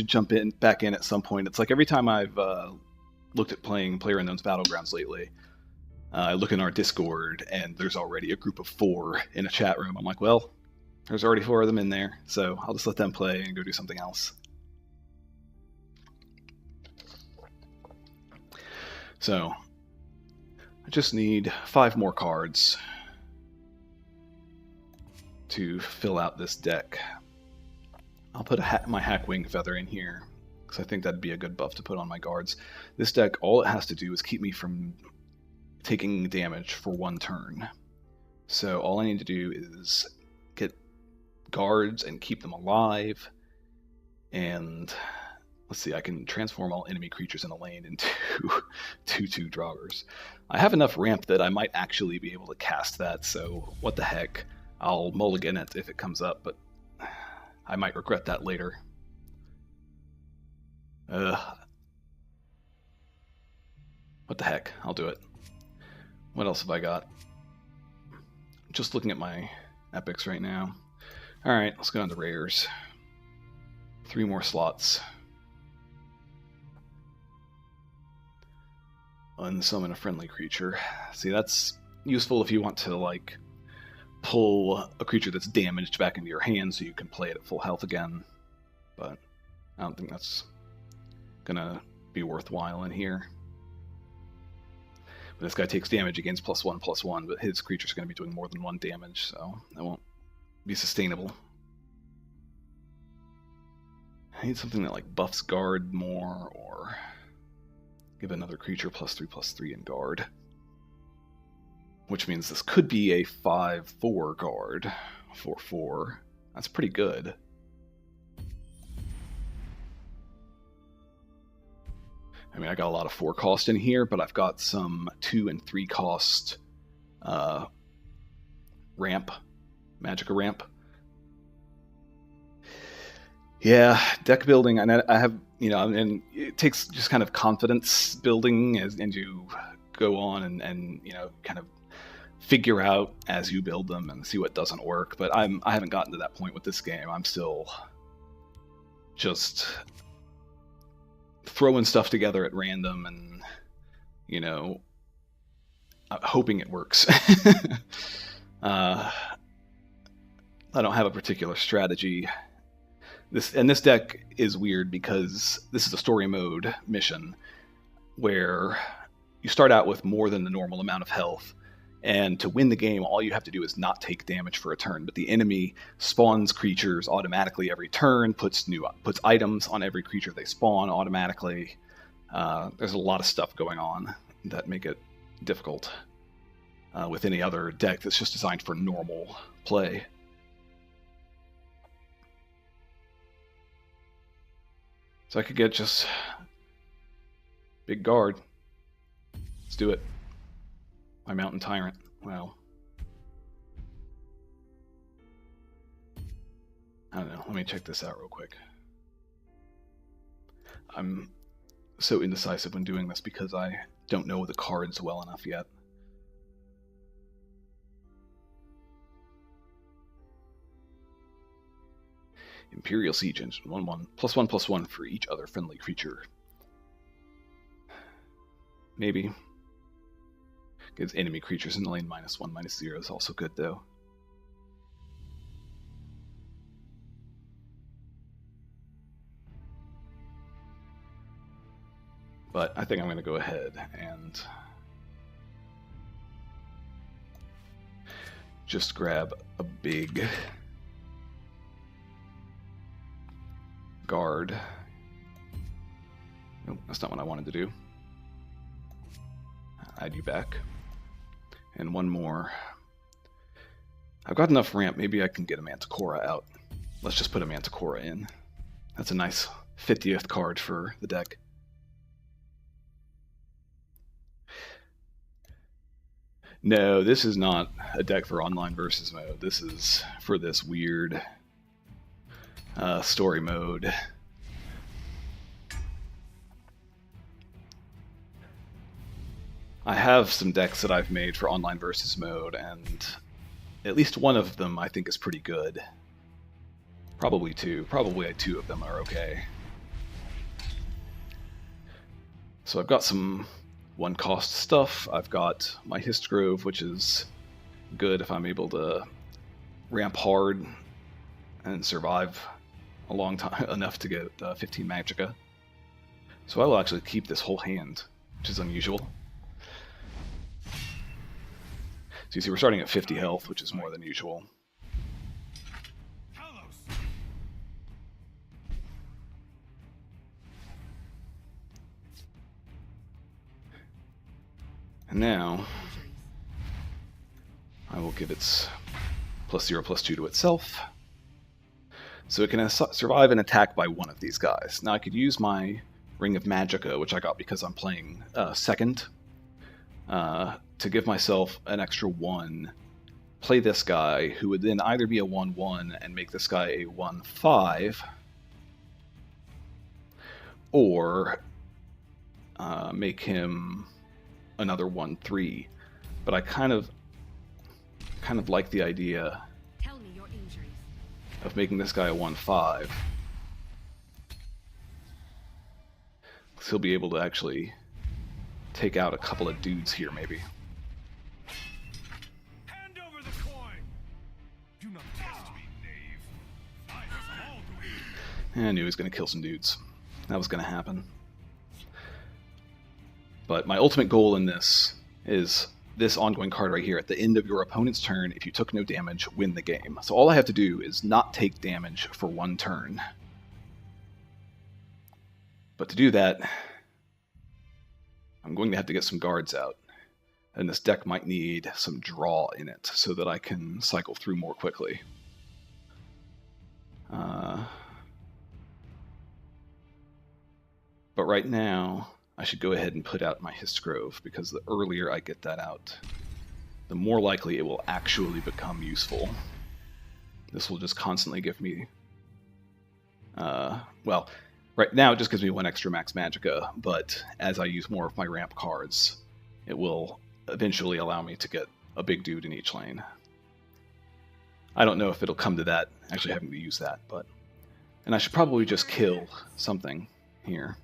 jump back in at some point. It's like every time I've looked at playing PlayerUnknown's Battlegrounds lately, I look in our Discord and there's already a group of 4 in a chat room. I'm like, well, there's already 4 of them in there, so I'll just let them play and go do something else. So, I just need 5 more cards to fill out this deck. I'll put my Hackwing Feather in here, because I think that'd be a good buff to put on my guards. This deck, all it has to do is keep me from taking damage for 1 turn. So all I need to do is get guards and keep them alive, and let's see, I can transform all enemy creatures in a lane into 2/2 draugrs. I have enough ramp that I might actually be able to cast that, so what the heck. I'll mulligan it if it comes up, but I might regret that later. What the heck, I'll do it. What else have I got? Just looking at my epics right now. Alright, let's go on to rares. 3 more slots. Unsummon a friendly creature. See, that's useful if you want to, like, pull a creature that's damaged back into your hand so you can play it at full health again. But I don't think that's gonna be worthwhile in here. But this guy takes damage against +1/+1, but his creature's gonna be doing more than 1 damage, so that won't be sustainable. I need something that like buffs guard more, or give another creature +3/+3 in guard. Which means this could be a 5/4 guard. 4/4. That's pretty good. I mean, I got a lot of 4 cost in here, but I've got some 2 and 3 cost ramp. Magicka ramp. Yeah, deck building, and I have, you know, and it takes just kind of confidence building and you go on and you know, kind of figure out as you build them and see what doesn't work. But I haven't gotten to that point with this game. I'm still just throwing stuff together at random and, you know, hoping it works. I don't have a particular strategy. This deck is weird because this is a story mode mission where you start out with more than the normal amount of health, and to win the game all you have to do is not take damage for a turn, but the enemy spawns creatures automatically every turn, puts items on every creature they spawn automatically. There's a lot of stuff going on that make it difficult with any other deck that's just designed for normal play. So I could get just big guard. Let's do it. My Mountain Tyrant. Well, I don't know. Let me check this out real quick. I'm so indecisive when doing this because I don't know the cards well enough yet. Imperial Siege Engine, 1/1, +1/+1 for each other friendly creature. Maybe. Gives enemy creatures in the lane -1/-0 is also good though. But I think I'm going to go ahead and just grab a big guard. Nope, that's not what I wanted to do. Add you back. And one more. I've got enough ramp, maybe I can get a Manticora out. Let's just put a Manticora in. That's a nice 50th card for the deck. No, this is not a deck for online versus mode. This is for this weird story mode. I have some decks that I've made for online versus mode, and at least one of them I think is pretty good. Probably two. Probably two of them are okay. So I've got some one-cost stuff. I've got my Histgrove, which is good if I'm able to ramp hard and survive a long time, enough to get 15 Magicka. So I will actually keep this whole hand, which is unusual. So you see we're starting at 50 health, which is more than usual. And now I will give its +0/+2 to itself. So it can survive an attack by one of these guys. Now I could use my Ring of Magicka, which I got because I'm playing second, to give myself an extra 1, play this guy, who would then either be a 1/1 and make this guy a 1/5, or make him another 1/3. But I kind of like the idea Tell me your injuries. of making this guy a 1/5. So he'll be able to actually take out a couple of dudes here, maybe. Hand over the coin. Do not test me, knave. I have all the way. I knew he was going to kill some dudes. That was going to happen. But my ultimate goal in this is this ongoing card right here. At the end of your opponent's turn, if you took no damage, win the game. So all I have to do is not take damage for 1 turn. But to do that, I'm going to have to get some guards out. And this deck might need some draw in it so that I can cycle through more quickly. But right now, I should go ahead and put out my Histgrove, because the earlier I get that out, the more likely it will actually become useful. This will just constantly give me... well, right now it just gives me 1 extra max Magicka, but as I use more of my ramp cards, it will eventually allow me to get a big dude in each lane. I don't know if it'll come to that, actually having to use that, but... And I should probably just kill something here.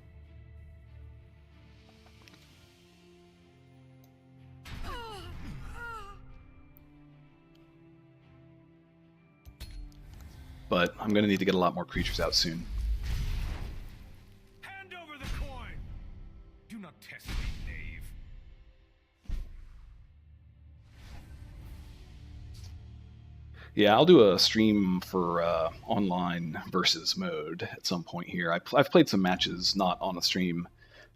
But I'm going to need to get a lot more creatures out soon. Hand over the coin. Do not test me, knave. Yeah, I'll do a stream for online versus mode at some point here. I've played some matches not on a stream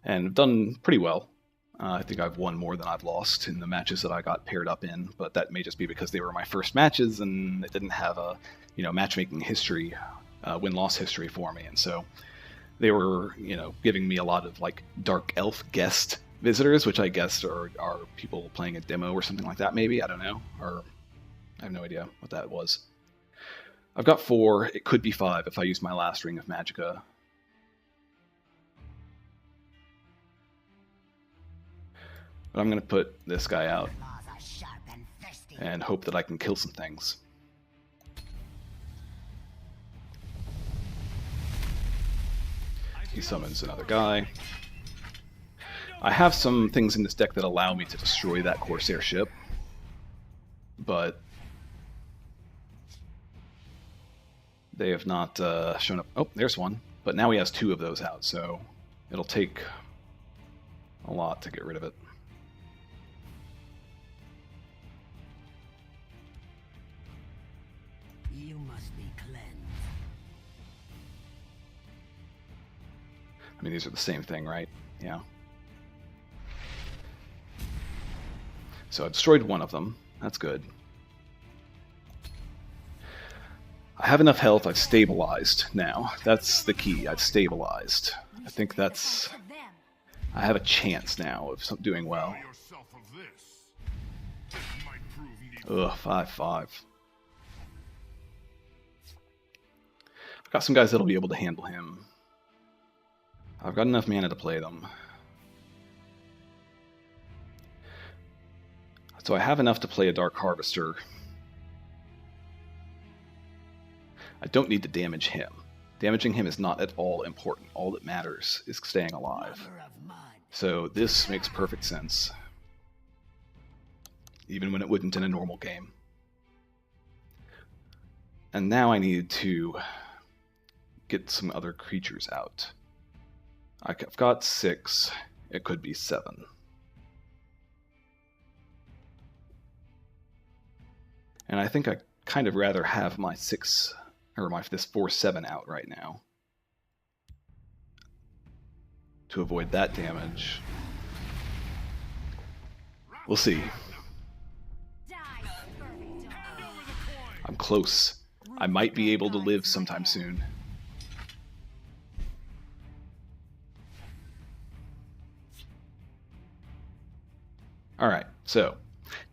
and done pretty well. I think I've won more than I've lost in the matches that I got paired up in, but that may just be because they were my first matches and it didn't have a, matchmaking history, win-loss history for me, and so they were, giving me a lot of like Dark Elf guest visitors, which I guess are people playing a demo or something like that. Maybe, I don't know, or I have no idea what that was. I've got 4. It could be 5 if I use my last Ring of Magicka. But I'm going to put this guy out and hope that I can kill some things. He summons another guy. I have some things in this deck that allow me to destroy that Corsair ship, but they have not shown up. Oh, there's one. But now he has 2 of those out, so it'll take a lot to get rid of it. You must be cleansed. I mean, these are the same thing, right? Yeah. So I destroyed one of them. That's good. I have enough health. I've stabilized now. That's the key. I've stabilized. I think that's... I have a chance now of doing well. Ugh, 5-5. I've got some guys that'll be able to handle him. I've got enough mana to play them. So I have enough to play a Dark Harvester. I don't need to damage him. Damaging him is not at all important. All that matters is staying alive. So this makes perfect sense. Even when it wouldn't in a normal game. And now I need to get some other creatures out. I've got 6. It could be 7. And I think I kind of rather have my 6, or this 4-7 out right now. To avoid that damage. We'll see. I'm close. I might be able to live sometime soon. Alright, so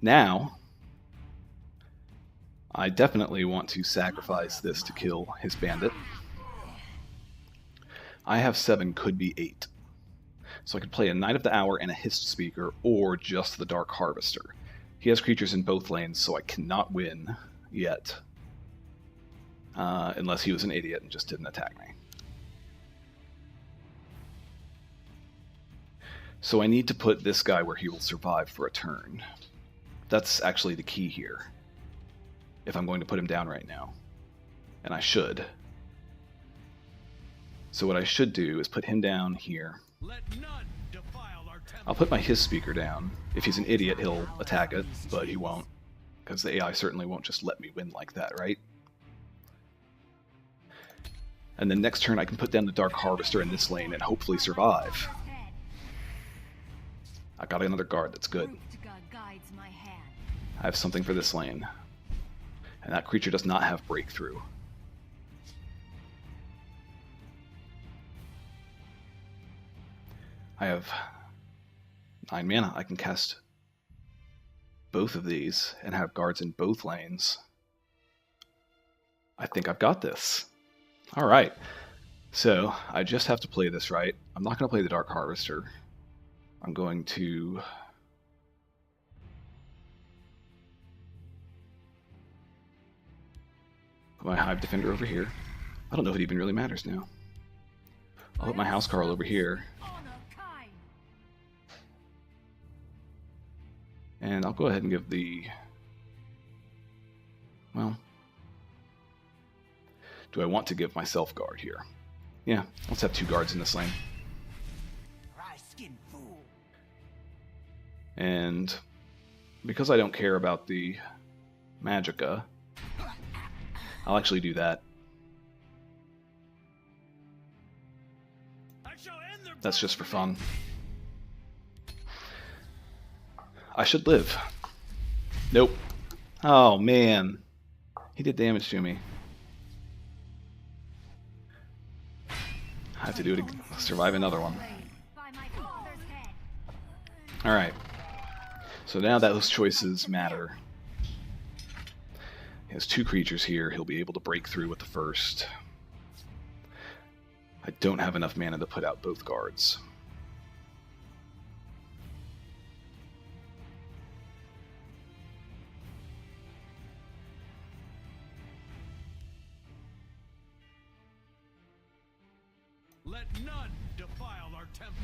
now I definitely want to sacrifice this to kill his bandit. I have 7, could be 8. So I could play a Knight of the Hour and a Hist Speaker, or just the Dark Harvester. He has creatures in both lanes, so I cannot win yet. Unless he was an idiot and just didn't attack me. So I need to put this guy where he will survive for a turn. That's actually the key here. If I'm going to put him down right now. And I should. So what I should do is put him down here. I'll put my His Speaker down. If he's an idiot, he'll attack it, but he won't. Because the AI certainly won't just let me win like that, right? And then next turn I can put down the Dark Harvester in this lane and hopefully survive. I got another guard, that's good. I have something for this lane. And that creature does not have Breakthrough. I have 9 mana. I can cast both of these and have guards in both lanes. I think I've got this. Alright. So, I just have to play this right. I'm not going to play the Dark Harvester. I'm going to... put my Hive Defender over here. I don't know if it even really matters now. I'll put my Housecarl over here. And I'll go ahead and give the... well... do I want to give myself guard here? Yeah, let's have 2 guards in this lane. And because I don't care about the Magicka, I'll actually do that. That's just for fun. I should live. Nope. Oh man. He did damage to me. I have to do it again. Survive another one. Alright. So now that those choices matter. He has 2 creatures here. He'll be able to break through with the first. I don't have enough mana to put out both guards. Let none defile our temple.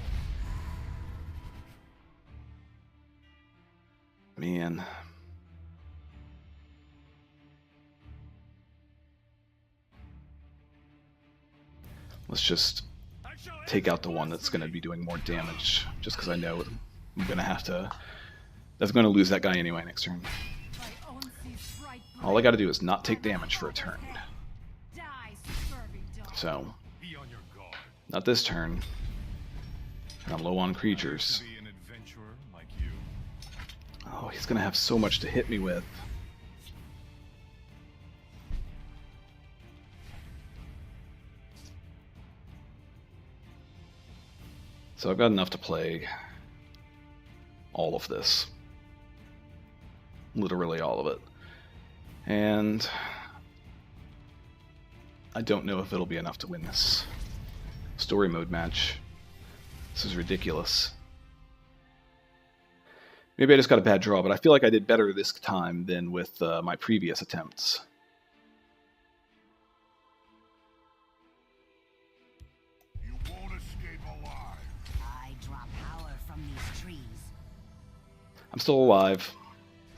Man. Let's just take out the one that's going to be doing more damage, just because I know I'm going to have to... That's going to lose that guy anyway next turn. All I got to do is not take damage for a turn. So, Be on your guard. not this turn. And I'm low on creatures. Be an adventurer like you. Oh, he's going to have so much to hit me with. So I've got enough to play all of this. Literally all of it. And I don't know if it'll be enough to win this story mode match. This is ridiculous. Maybe I just got a bad draw, but I feel like I did better this time than with my previous attempts. You won't escape alive. I draw power from these trees. I'm still alive.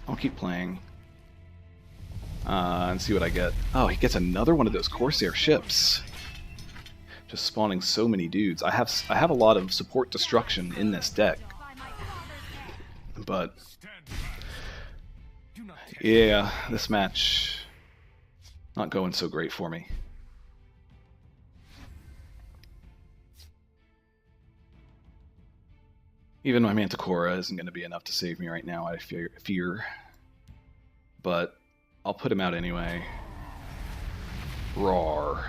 I'll keep playing. And see what I get. Oh, he gets another one of those Corsair ships. Just spawning so many dudes. I have a lot of support destruction in this deck. But yeah, this match not going so great for me. Even my Manticora isn't going to be enough to save me right now, I fear. But I'll put him out anyway. Roar.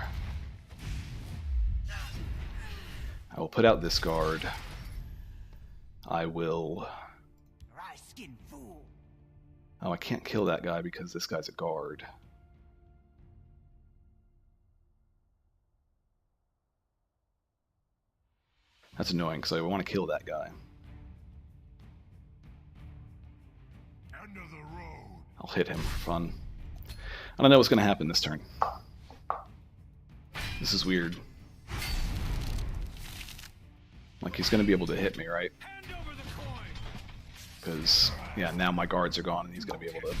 I will put out this guard. I will... Rye-skin fool. Oh, I can't kill that guy because this guy's a guard. That's annoying because I want to kill that guy. End of the road. I'll hit him for fun. I don't know what's going to happen this turn. This is weird. Like, he's going to be able to hit me, right? Hand over the coin. Because, yeah, now my guards are gone and he's going to be able to...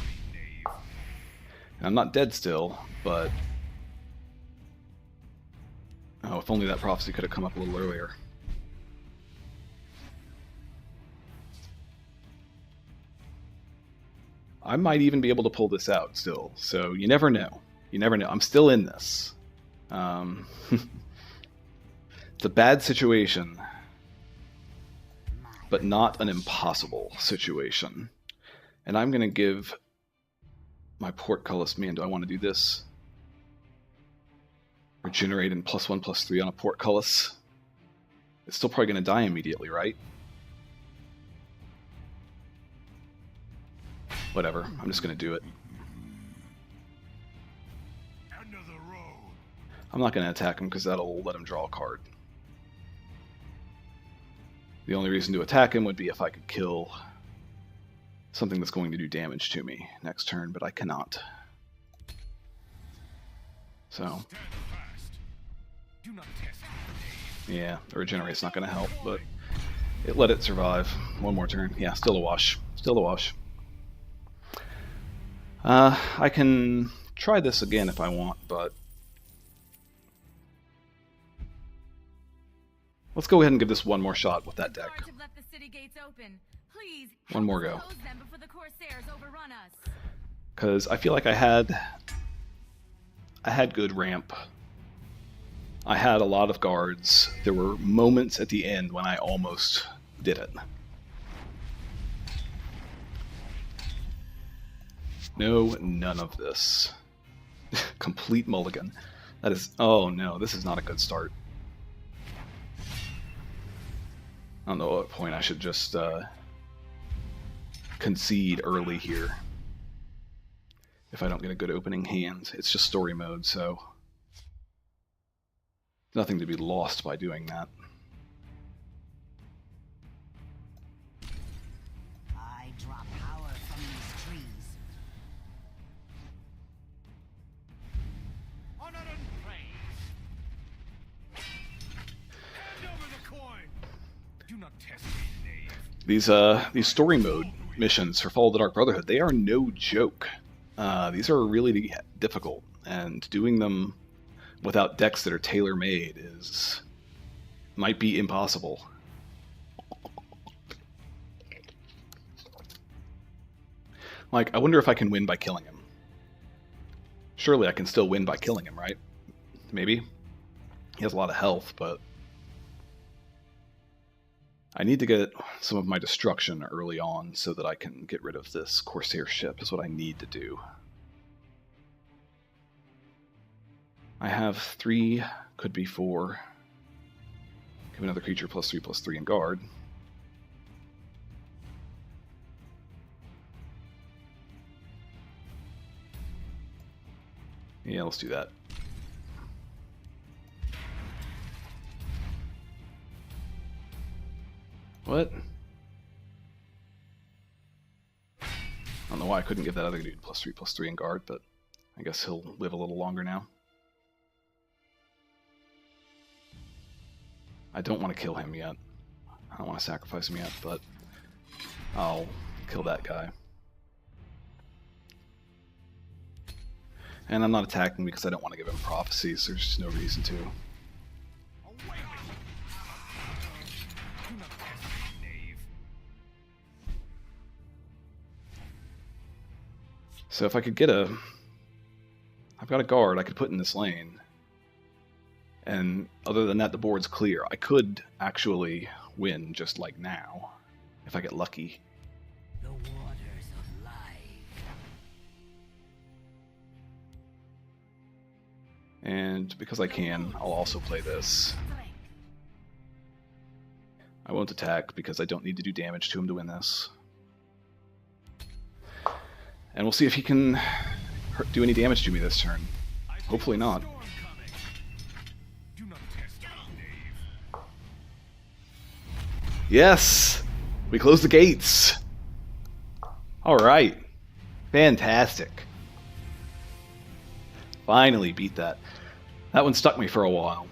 And I'm not dead still, but... Oh, if only that prophecy could have come up a little earlier. I might even be able to pull this out still, so you never know. You never know. I'm still in this. It's a bad situation, but not an impossible situation. And I'm going to give my portcullis... Man, do I want to do this? Regenerate and +1/+3 on a portcullis. It's still probably going to die immediately, right? Whatever, I'm just going to do it. End of the road. I'm not going to attack him because that'll let him draw a card. The only reason to attack him would be if I could kill something that's going to do damage to me next turn, but I cannot. So, Stand fast. Do not test me. yeah, the regenerate's not going to help, but it let it survive. One more turn. Yeah, still a wash. Still a wash. I can try this again if I want, but let's go ahead and give this one more shot with that deck. Guards have left the city gates open. Please, One more help go. close them before the Corsairs overrun us. Because I feel like I had good ramp. I had a lot of guards. There were moments at the end when I almost did it. No, none of this. Complete mulligan. That is... Oh no, this is not a good start. I don't know at what point I should just concede early here. If I don't get a good opening hand. It's just story mode, so... Nothing to be lost by doing that. I draw power from these trees. Honor and praise. These story mode missions for Fall of the Dark Brotherhood, they are no joke. These are really difficult, and doing them without decks that are tailor-made might be impossible. Like, I wonder if I can win by killing him. Surely I can still win by killing him, right? Maybe. He has a lot of health, but I need to get some of my destruction early on so that I can get rid of this Corsair ship, is what I need to do. I have 3, could be 4. Give another creature +3/+3 in guard. Yeah, let's do that. What? I don't know why I couldn't give that other dude +3/+3 in guard, but I guess he'll live a little longer now. I don't want to kill him yet. I don't want to sacrifice him yet, but I'll kill that guy. And I'm not attacking because I don't want to give him prophecies. There's just no reason to. So if I could get I've got a guard I could put in this lane. And other than that, the board's clear. I could actually win just like now, if I get lucky. The waters of life. And because I can, I'll also play this. I won't attack because I don't need to do damage to him to win this. And we'll see if he can do any damage to me this turn. Hopefully not. Yes! We close the gates! Alright. Fantastic. Finally beat that. That one stuck me for a while.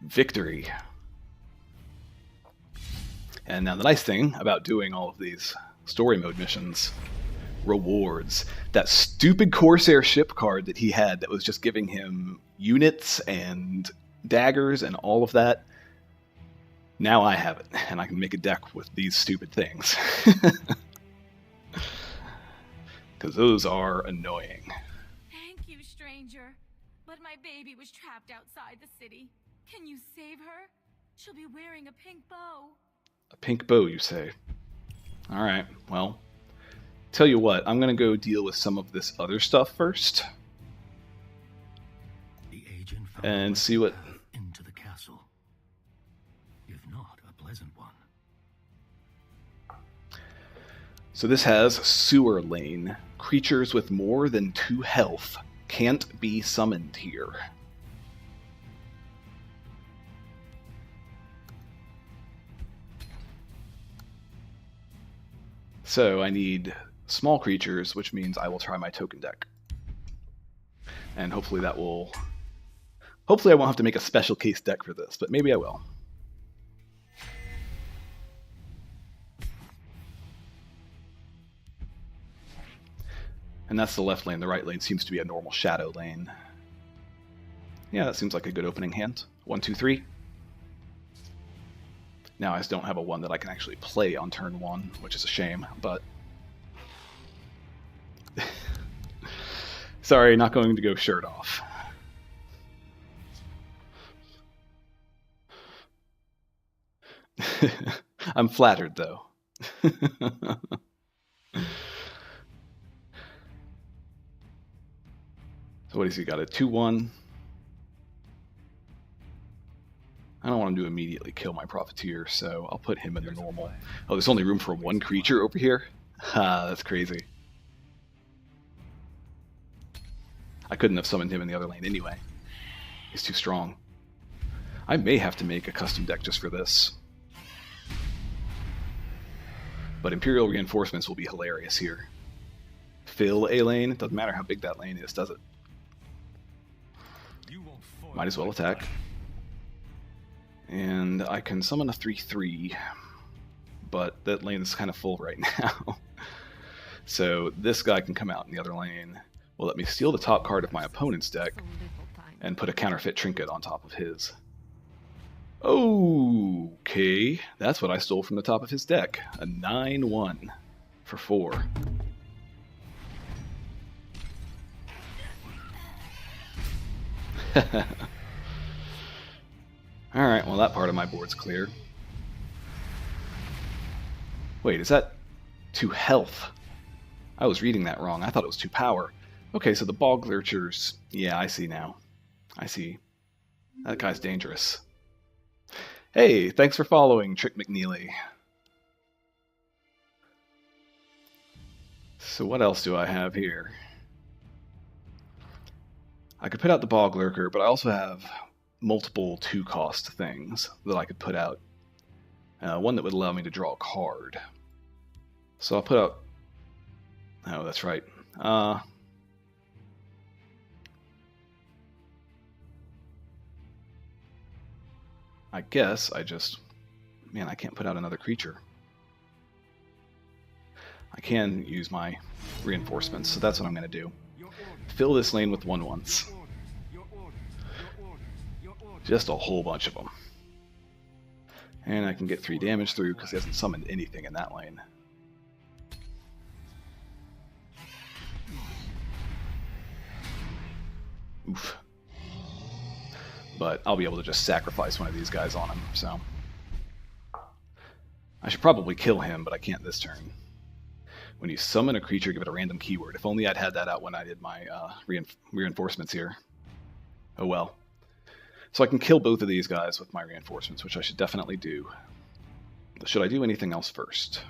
Victory. And now the nice thing about doing all of these story mode missions, rewards. That stupid Corsair ship card that he had that was just giving him units and daggers and all of that. Now I have it, and I can make a deck with these stupid things. Because those are annoying. Thank you, stranger. But my baby was trapped outside the city. Can you save her? She'll be wearing a pink bow. A pink bow, you say? Alright, well, tell you what, I'm going to go deal with some of this other stuff first. The agent found And see what... into the castle. If not, a pleasant one. So this has Sewer Lane. Creatures with more than 2 health can't be summoned here. So I need small creatures, which means I will try my token deck. And hopefully that will... Hopefully I won't have to make a special case deck for this, but maybe I will. And that's the left lane. The right lane seems to be a normal shadow lane. Yeah, that seems like a good opening hand. 1, 2, 3. Now I just don't have a 1 that I can actually play on turn 1, which is a shame, but... Sorry, not going to go shirt off. I'm flattered, though. So what has he got? A 2-1. I don't want him to immediately kill my Profiteer, so I'll put him in the normal. Oh, there's only room for 1 creature over here? Ha, that's crazy. I couldn't have summoned him in the other lane anyway. He's too strong. I may have to make a custom deck just for this. But Imperial Reinforcements will be hilarious here. Fill a lane? It doesn't matter how big that lane is, does it? Might as well attack. And I can summon a 3/3, but that lane is kind of full right now. So this guy can come out in the other lane. Will let me steal the top card of my opponent's deck and put a counterfeit trinket on top of his. Okay, that's what I stole from the top of his deck. A 9/1 for 4. Alright, well that part of my board's clear. Wait, is that 2 health? I was reading that wrong. I thought it was 2 power. Okay, so the Bog Lurchers... Yeah, I see now. I see. That guy's dangerous. Hey, thanks for following, Trick McNeely. So what else do I have here? I could put out the Bog Lurker, but I also have multiple 2-cost things that I could put out. One that would allow me to draw a card. So I'll put out... Oh, that's right. I guess I just... Man, I can't put out another creature. I can use my reinforcements, so that's what I'm going to do. Fill this lane with 1/1s. Just a whole bunch of them. And I can get 3 damage through because he hasn't summoned anything in that lane. Oof. But I'll be able to just sacrifice one of these guys on him, so... I should probably kill him, but I can't this turn. When you summon a creature, give it a random keyword. If only I'd had that out when I did my reinforcements here. Oh well. So I can kill both of these guys with my reinforcements, which I should definitely do. Should I do anything else first?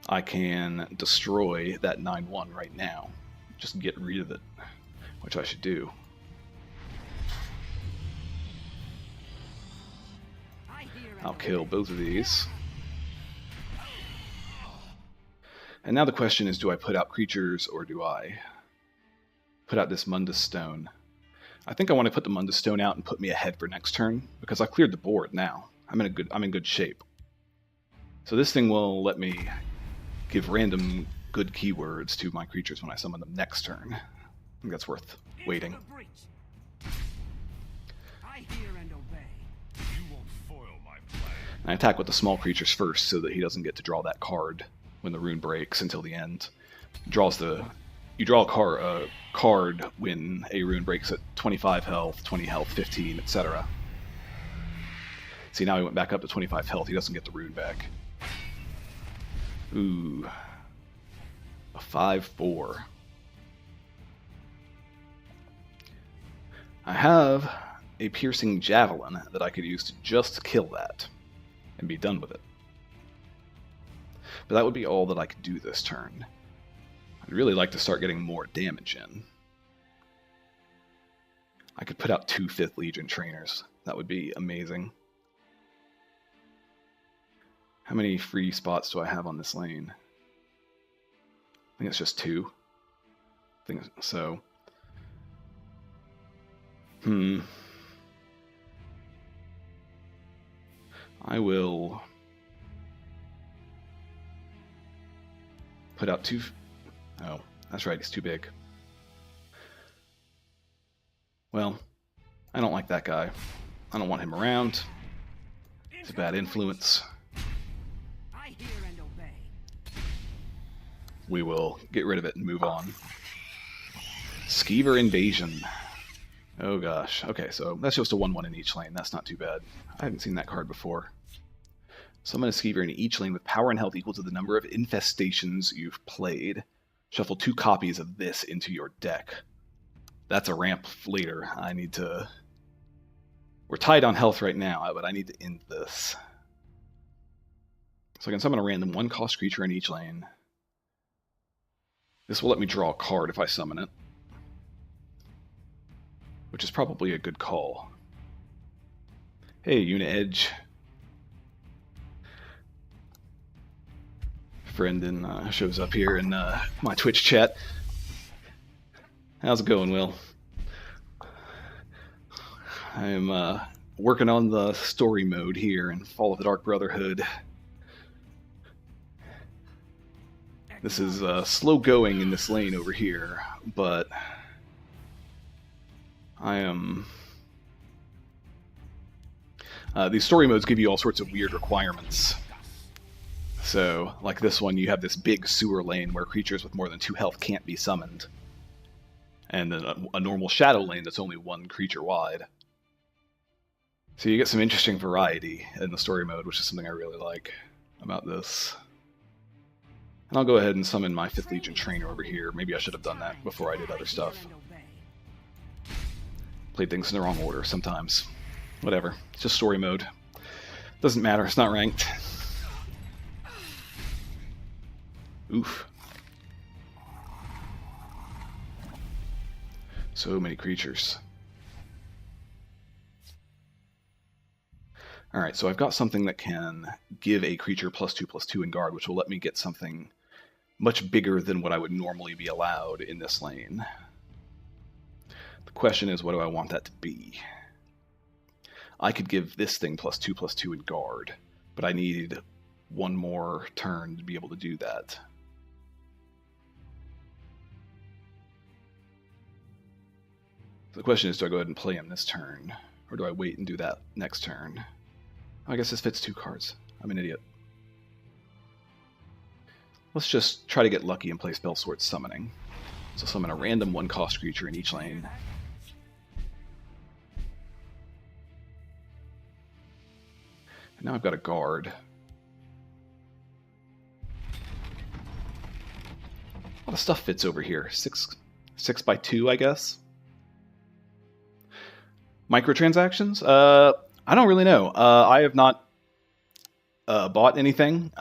I can destroy that 9/1 right now. Just get rid of it, which I should do. I'll kill both of these. And now the question is, do I put out creatures or do I put out this Mundus Stone? I think I want to put the Mundus Stone out and put me ahead for next turn because I cleared the board now. I'm in good shape. So this thing will let me give random good keywords to my creatures when I summon them next turn. I think that's worth waiting. I attack with the small creatures first so that he doesn't get to draw that card when the rune breaks until the end. You draw a card when a rune breaks at 25 health, 20 health, 15, etc. See, now he went back up to 25 health. He doesn't get the rune back. Ooh. A 5/4. I have a piercing javelin that I could use to just kill that and be done with it. But that would be all that I could do this turn. I'd really like to start getting more damage in. I could put out 2 5th Legion trainers. That would be amazing. How many free spots do I have on this lane? I think it's just 2. So. I will put out 2. Oh, that's right, he's too big. Well, I don't like that guy. I don't want him around. He's a bad influence. We will get rid of it and move on. Skeever Invasion. Oh gosh. Okay, so that's just a 1/1 in each lane. That's not too bad. I haven't seen that card before. Summon a Skeever in each lane with power and health equal to the number of infestations you've played. Shuffle 2 copies of this into your deck. That's a ramp later. I need to... We're tied on health right now, but I need to end this. So I can summon a random 1-cost creature in each lane. This will let me draw a card if I summon it, which is probably a good call. Hey, Uni-Edge. Friend shows up here in my Twitch chat. How's it going, Will? I'm working on the story mode here in Fall of the Dark Brotherhood. This is slow going in this lane over here, but I am... these story modes give you all sorts of weird requirements. So, like this one, you have this big sewer lane where creatures with more than 2 health can't be summoned. And then a normal shadow lane that's only 1 creature wide. So you get some interesting variety in the story mode, which is something I really like about this. And I'll go ahead and summon my 5th Legion trainer over here. Maybe I should have done that before I did other stuff. Played things in the wrong order sometimes. Whatever. It's just story mode. Doesn't matter. It's not ranked. Oof. So many creatures. Alright, so I've got something that can give a creature +2/+2 in guard, which will let me get something much bigger than what I would normally be allowed in this lane. The question is, what do I want that to be? I could give this thing +2/+2 in guard, but I need 1 more turn to be able to do that. The question is, do I go ahead and play him this turn, or do I wait and do that next turn? I guess this fits 2 cards. I'm an idiot. Let's just try to get lucky and play Spell Sword Summoning. So summon a random 1-cost creature in each lane. And now I've got a guard. A lot of stuff fits over here. 6x2, I guess. Microtransactions? I don't really know. I have not bought anything.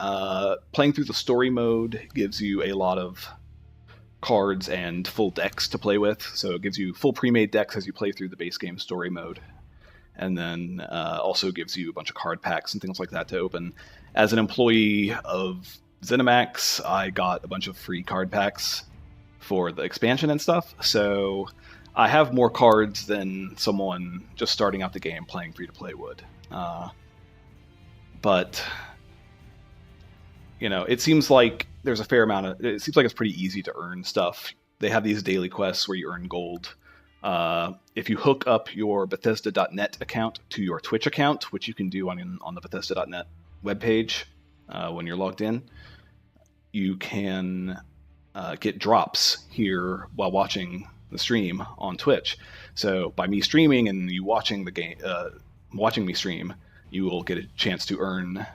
Playing through the story mode gives you a lot of cards and full decks to play with. So it gives you full pre-made decks as you play through the base game story mode. And then also gives you a bunch of card packs and things like that to open. As an employee of ZeniMax, I got a bunch of free card packs for the expansion and stuff. So I have more cards than someone just starting out the game playing free-to-play would. But, you know, it seems like there's a fair amount of... It seems like it's pretty easy to earn stuff. They have these daily quests where you earn gold. If you hook up your Bethesda.net account to your Twitch account, which you can do on the Bethesda.net webpage when you're logged in, you can get drops here while watching the stream on Twitch. So by me streaming and you watching the game, watching me stream, you will get a chance to earn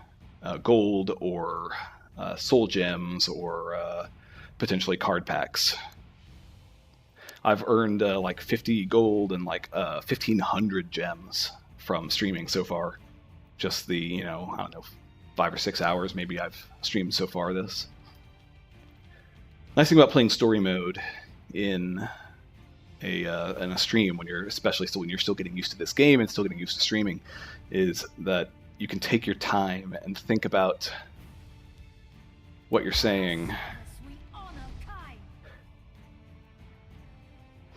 gold or soul gems or potentially card packs. I've earned like 50 gold and like 1,500 gems from streaming so far. Just the, you know, I don't know, 5 or 6 hours maybe I've streamed so far this. Nice thing about playing story mode in a stream, when you're when you're still getting used to this game and still getting used to streaming, is that you can take your time and think about what you're saying,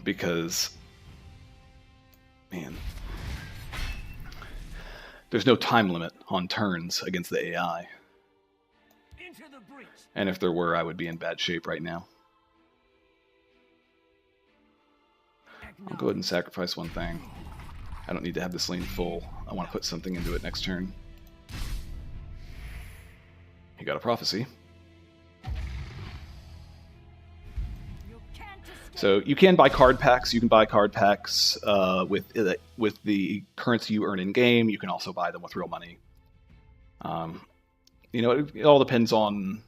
because, man, there's no time limit on turns against the AI. And if there were, I would be in bad shape right now. I'll go ahead and sacrifice one thing. I don't need to have this lane full. I want to put something into it next turn. You got a prophecy. So you can buy card packs. You can buy card packs with the currency you earn in game. You can also buy them with real money. You know, it all depends on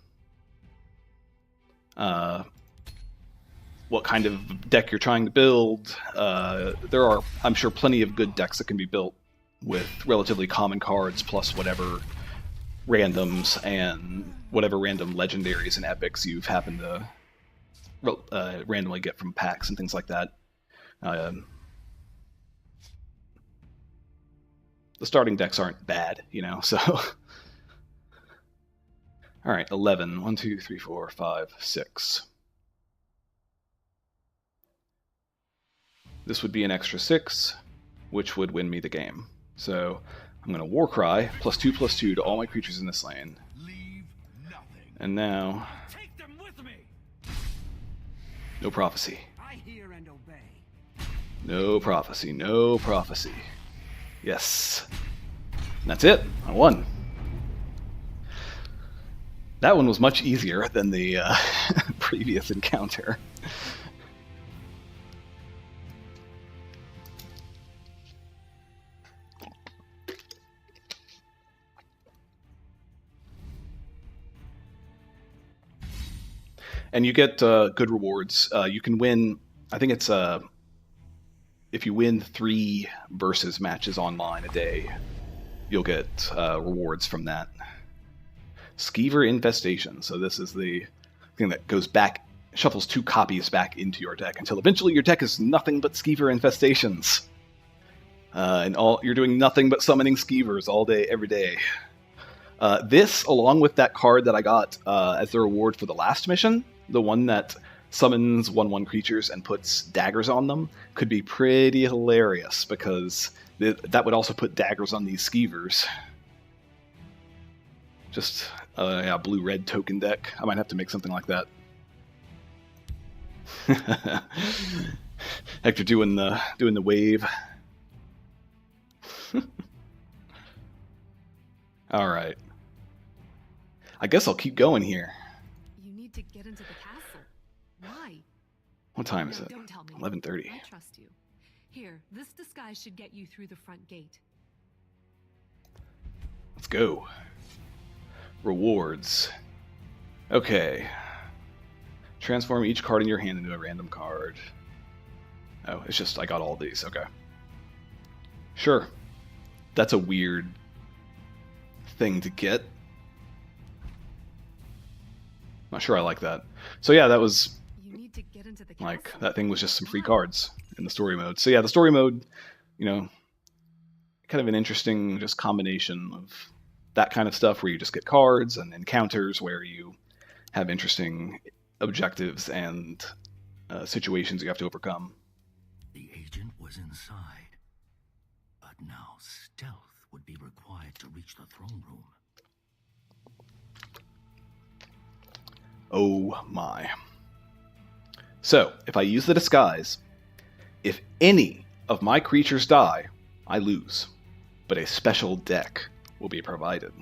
what kind of deck you're trying to build. There are, I'm sure, plenty of good decks that can be built with relatively common cards plus whatever randoms and whatever random legendaries and epics you've happened to randomly get from packs and things like that. The starting decks aren't bad, you know, so... Alright, 11. 1, 2, 3, 4, 5, 6. This would be an extra 6. which would win me the game. So I'm going to Warcry, +2/+2 to all my creatures in this lane. Leave nothing. And now, Take them with me. no prophecy. I hear and obey. No prophecy, no prophecy. Yes. And that's it. I won. That one was much easier than the previous encounter. And you get good rewards. You can win, I think it's, if you win 3 versus matches online a day, you'll get rewards from that. Skeever Infestation. So this is the thing that goes back, shuffles 2 copies back into your deck until eventually your deck is nothing but Skeever Infestations. And you're doing nothing but summoning Skeevers all day, every day. This, along with that card that I got as the reward for the last mission, the one that summons 1/1 creatures and puts daggers on them, could be pretty hilarious, because that would also put daggers on these Skeevers. Just a blue-red token deck. I might have to make something like that. Hector doing the wave. All right. I guess I'll keep going here. You need to get into the castle. Why? What time is No, it? don't tell me. 11:30. I trust you. Here, this disguise should get you through the front gate. Let's go. Rewards. Okay. Transform each card in your hand into a random card. Oh, it's just I got all these. Okay. Sure. That's a weird thing to get. Not sure I like that. So yeah, that was You need to get into the castle. like, that thing was just some free cards in the story mode. So yeah, the story mode, you know, kind of an interesting just combination of that kind of stuff where you just get cards, and encounters where you have interesting objectives and situations you have to overcome. The agent was inside, but now stealth would be required to reach the throne room. Oh my. So, if I use the disguise, if any of my creatures die, I lose. But a special deck will be provided.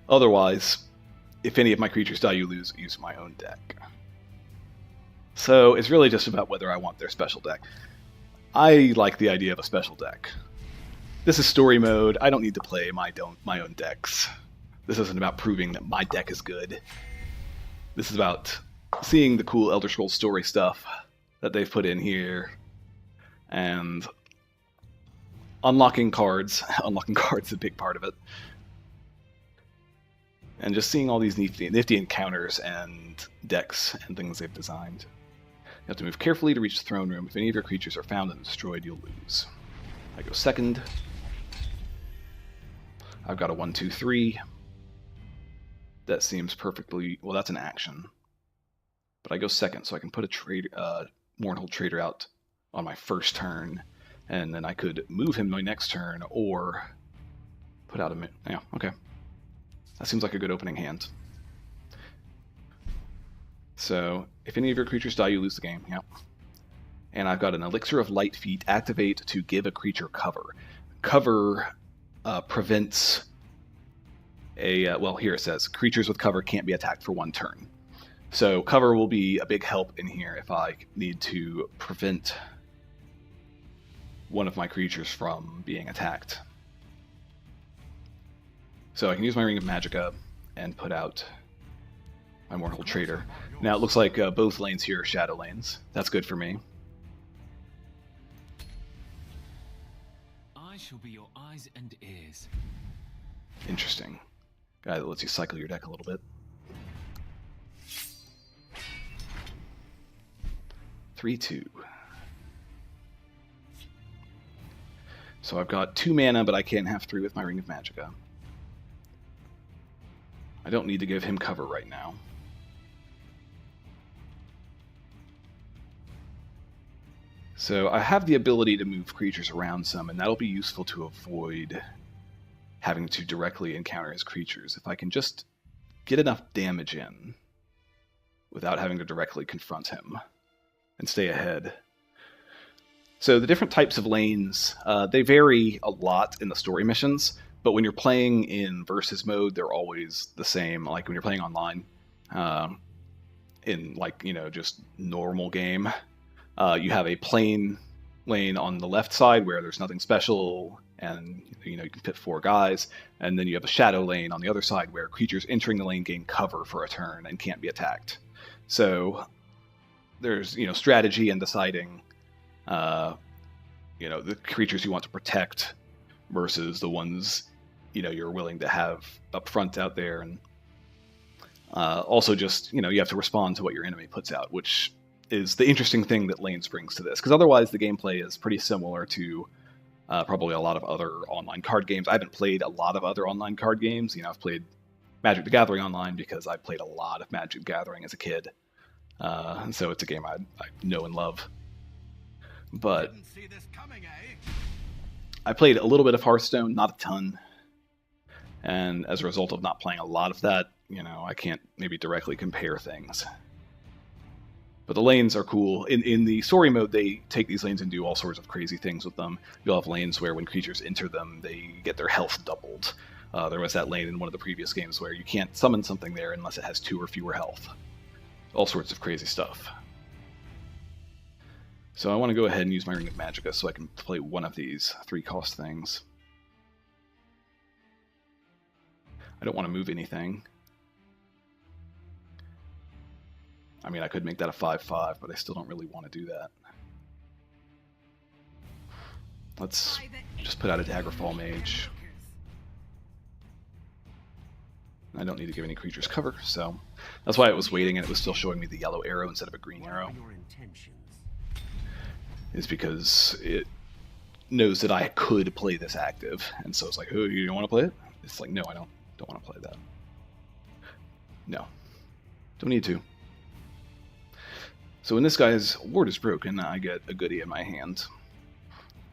Otherwise, if any of my creatures die, you lose. Use my own deck. So, it's really just about whether I want their special deck. I like the idea of a special deck. This is story mode. I don't need to play my own decks. This isn't about proving that my deck is good. This is about seeing the cool Elder Scrolls story stuff that they've put in here, and unlocking cards. Unlocking cards is a big part of it. And just seeing all these nifty encounters and decks and things they've designed. You have to move carefully to reach the throne room. If any of your creatures are found and destroyed, you'll lose. I go second. I've got a 1/2/3. That seems perfectly... Well, that's an action. But I go second, so I can put a Mournhold Trader out on my first turn, and then I could move him my next turn, or put out a... Yeah, okay. That seems like a good opening hand. So, if any of your creatures die, you lose the game. Yep. And I've got an Elixir of Light Feet. Activate to give a creature cover. Cover prevents... well, here it says, creatures with cover can't be attacked for 1 turn. So cover will be a big help in here if I need to prevent one of my creatures from being attacked. So I can use my Ring of Magicka and put out my Mournhold Trader. Now it looks like both lanes here are shadow lanes. That's good for me. I shall be your eyes and ears. Interesting. Guy that lets you cycle your deck a little bit. 3/2. So I've got 2 mana, but I can't have 3 with my Ring of Magicka. I don't need to give him cover right now. So I have the ability to move creatures around some, and that'll be useful to avoid having to directly encounter his creatures. If I can just get enough damage in without having to directly confront him and stay ahead. So the different types of lanes, they vary a lot in the story missions, but when you're playing in versus mode, they're always the same. Like when you're playing online, in like, just normal game, you have a plain lane on the left side where there's nothing special, and you can fit 4 guys, and then you have a shadow lane on the other side where creatures entering the lane gain cover for a turn and can't be attacked. So there's strategy in deciding the creatures you want to protect versus the ones you're willing to have up front out there, and also just you have to respond to what your enemy puts out, which is the interesting thing that lanes brings to this, because otherwise the gameplay is pretty similar to probably a lot of other online card games. I haven't played a lot of other online card games. I've played Magic the Gathering online because I played a lot of Magic the Gathering as a kid, and so it's a game I know and love. But Didn't see this coming, eh? I played a little bit of Hearthstone, not a ton, and as a result of not playing a lot of that, I can't maybe directly compare things. But the lanes are cool. In the story mode, they take these lanes and do all sorts of crazy things with them. You'll have lanes where when creatures enter them, they get their health doubled. There was that lane in one of the previous games where you can't summon something there unless it has 2 or fewer health. All sorts of crazy stuff. So I want to go ahead and use my Ring of Magicka so I can play one of these 3-cost things. I don't want to move anything. I mean, I could make that a 5/5, but I still don't really want to do that. Let's just put out a Daggerfall Mage. I don't need to give any creatures cover, so that's why it was waiting and it was still showing me the yellow arrow instead of a green arrow. Is because it knows that I could play this active, and so it's like, oh, you don't want to play it? It's like, no, I don't want to play that. No, don't need to. So when this guy's ward is broken, I get a goodie in my hand.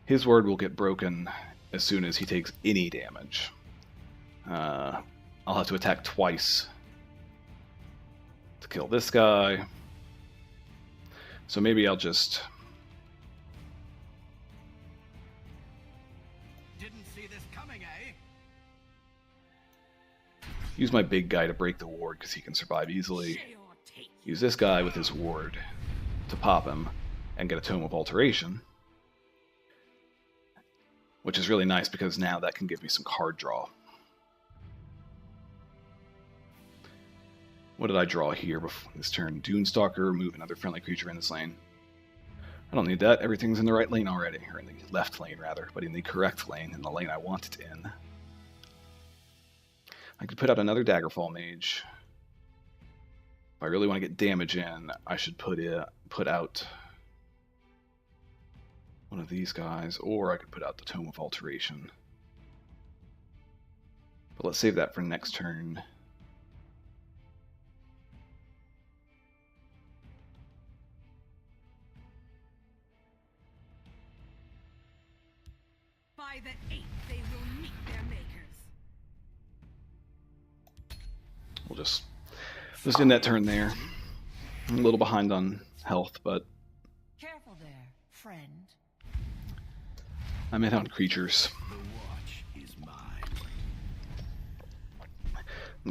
His ward will get broken as soon as he takes any damage. I'll have to attack twice to kill this guy. So maybe I'll just... Didn't see this coming, eh? use my big guy to break the ward because he can survive easily. Use this guy with his ward to pop him and get a Tome of Alteration, which is really nice because now that can give me some card draw. What did I draw here before this turn? Dunestalker, move another friendly creature in this lane. I don't need that. Everything's in the right lane already, or in the left lane rather, but in the correct lane, in the lane I want it in. I could put out another Daggerfall Mage. If I really want to get damage in, I should put out one of these guys, or I could put out the Tome of Alteration. But let's save that for next turn. By the 8th, they will meet their makers. We'll just end that turn there. I'm a little behind on health, but Careful there, friend. I'm in on creatures. The watch is mine.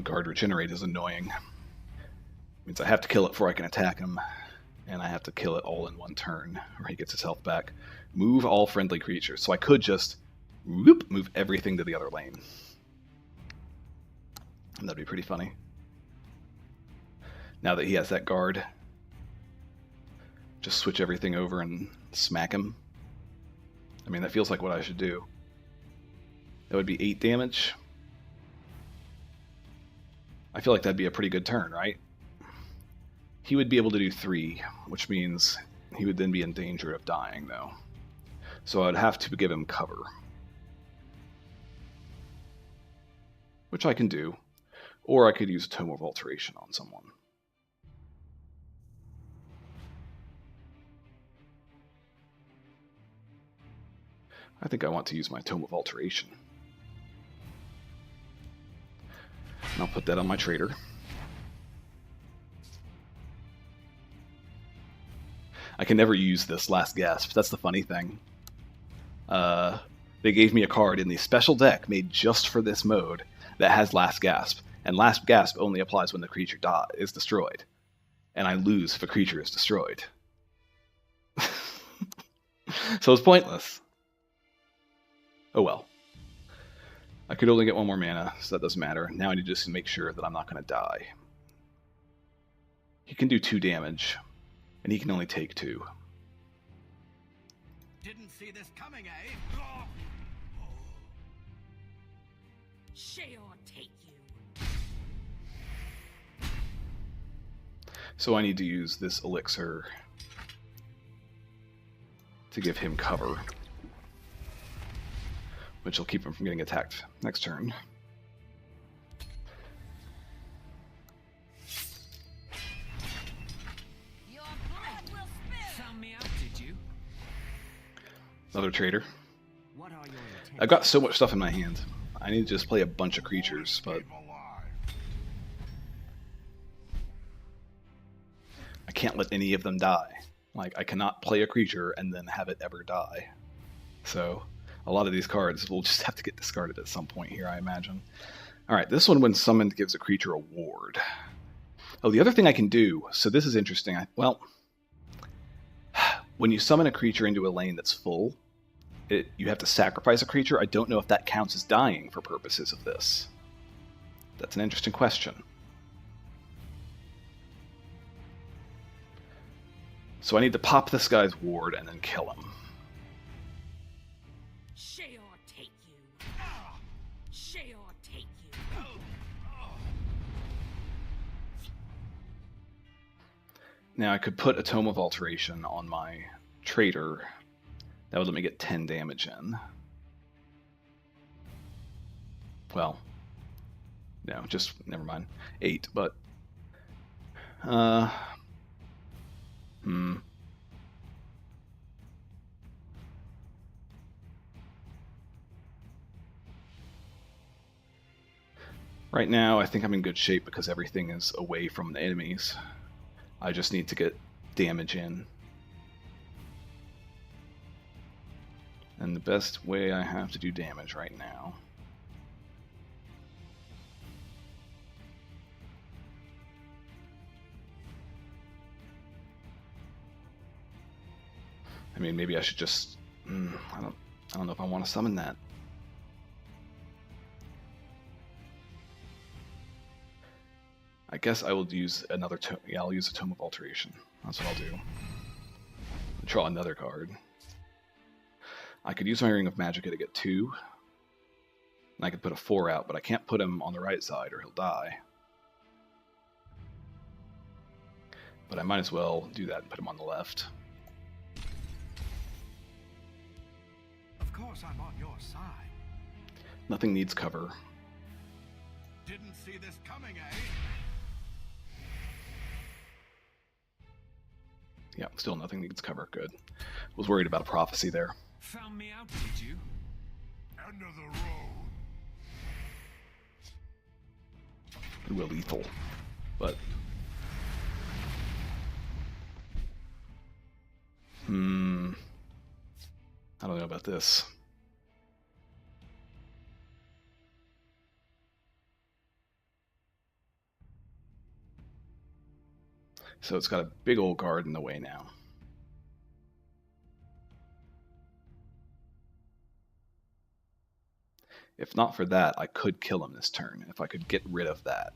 Guard Regenerate is annoying. Means I have to kill it before I can attack him, and I have to kill it all in one turn, or he gets his health back. Move all friendly creatures. So I could just move everything to the other lane. And that'd be pretty funny. Now that he has that guard, just switch everything over and smack him. I mean, that feels like what I should do. That would be 8 damage. I feel like that'd be a pretty good turn, right? He would be able to do 3, which means he would then be in danger of dying, though. So I'd have to give him cover. Which I can do. Or I could use a Tome of Alteration on someone. I think I want to use my Tome of Alteration. And I'll put that on my trader. I can never use this Last Gasp. That's the funny thing. They gave me a card in the special deck made just for this mode that has Last Gasp. And Last Gasp only applies when the creature is destroyed. And I lose if a creature is destroyed. So it's pointless. Oh well. I could only get one more mana, so that doesn't matter. Now I need to just make sure that I'm not going to die. He can do 2 damage, and he can only take 2. Didn't see this coming, eh? Sheol take you. So I need to use this elixir to give him cover, which will keep him from getting attacked next turn. Your blood will spill. Found me out, did you? Another trader. What are your intentions? I've got so much stuff in my hand. I need to just play a bunch of creatures, but I can't let any of them die. Like, I cannot play a creature and then have it ever die. So, a lot of these cards will just have to get discarded at some point here, I imagine. Alright, this one, when summoned, gives a creature a ward. Oh, the other thing I can do, so this is interesting. Well, when you summon a creature into a lane that's full, you have to sacrifice a creature. I don't know if that counts as dying for purposes of this. That's an interesting question. So I need to pop this guy's ward and then kill him. Sheol take you. Sheol take you. Now I could put a Tome of Alteration on my trader. That would let me get 10 damage in. Well, no, just never mind. 8, but Right now, I think I'm in good shape because everything is away from the enemies. I just need to get damage in. And the best way I have to do damage right now I mean, maybe I should just I don't know if I want to summon that. I guess I will use another yeah, I'll use a Tome of Alteration. That's what I'll do. Draw another card. I could use my Ring of Magicka to get 2. And I could put a 4 out, but I can't put him on the right side or he'll die. But I might as well do that and put him on the left. Of course I'm on your side. Nothing needs cover. Didn't see this coming, eh? Yeah, still nothing needs cover. Good. Was worried about a prophecy there. Found me out, did you? End of the road. Real lethal. But I don't know about this. So it's got a big old guard in the way now. If not for that, I could kill him this turn, if I could get rid of that.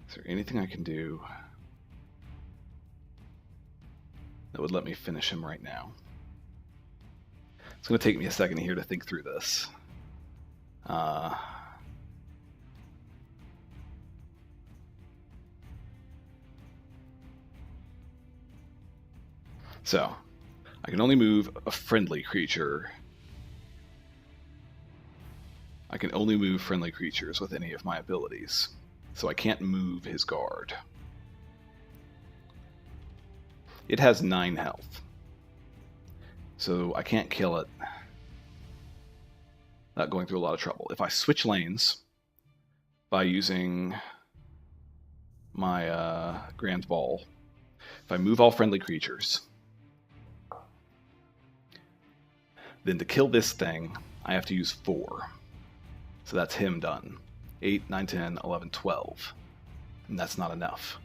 Is there anything I can do that would let me finish him right now? It's going to take me a second here to think through this. So, I can only move a friendly creature. I can only move friendly creatures with any of my abilities. So I can't move his guard. It has 9 health. So I can't kill it without going through a lot of trouble. If I switch lanes by using my Grand Ball, if I move all friendly creatures, then to kill this thing, I have to use 4. So that's him done. 8, 9, 10, 11, 12. And that's not enough.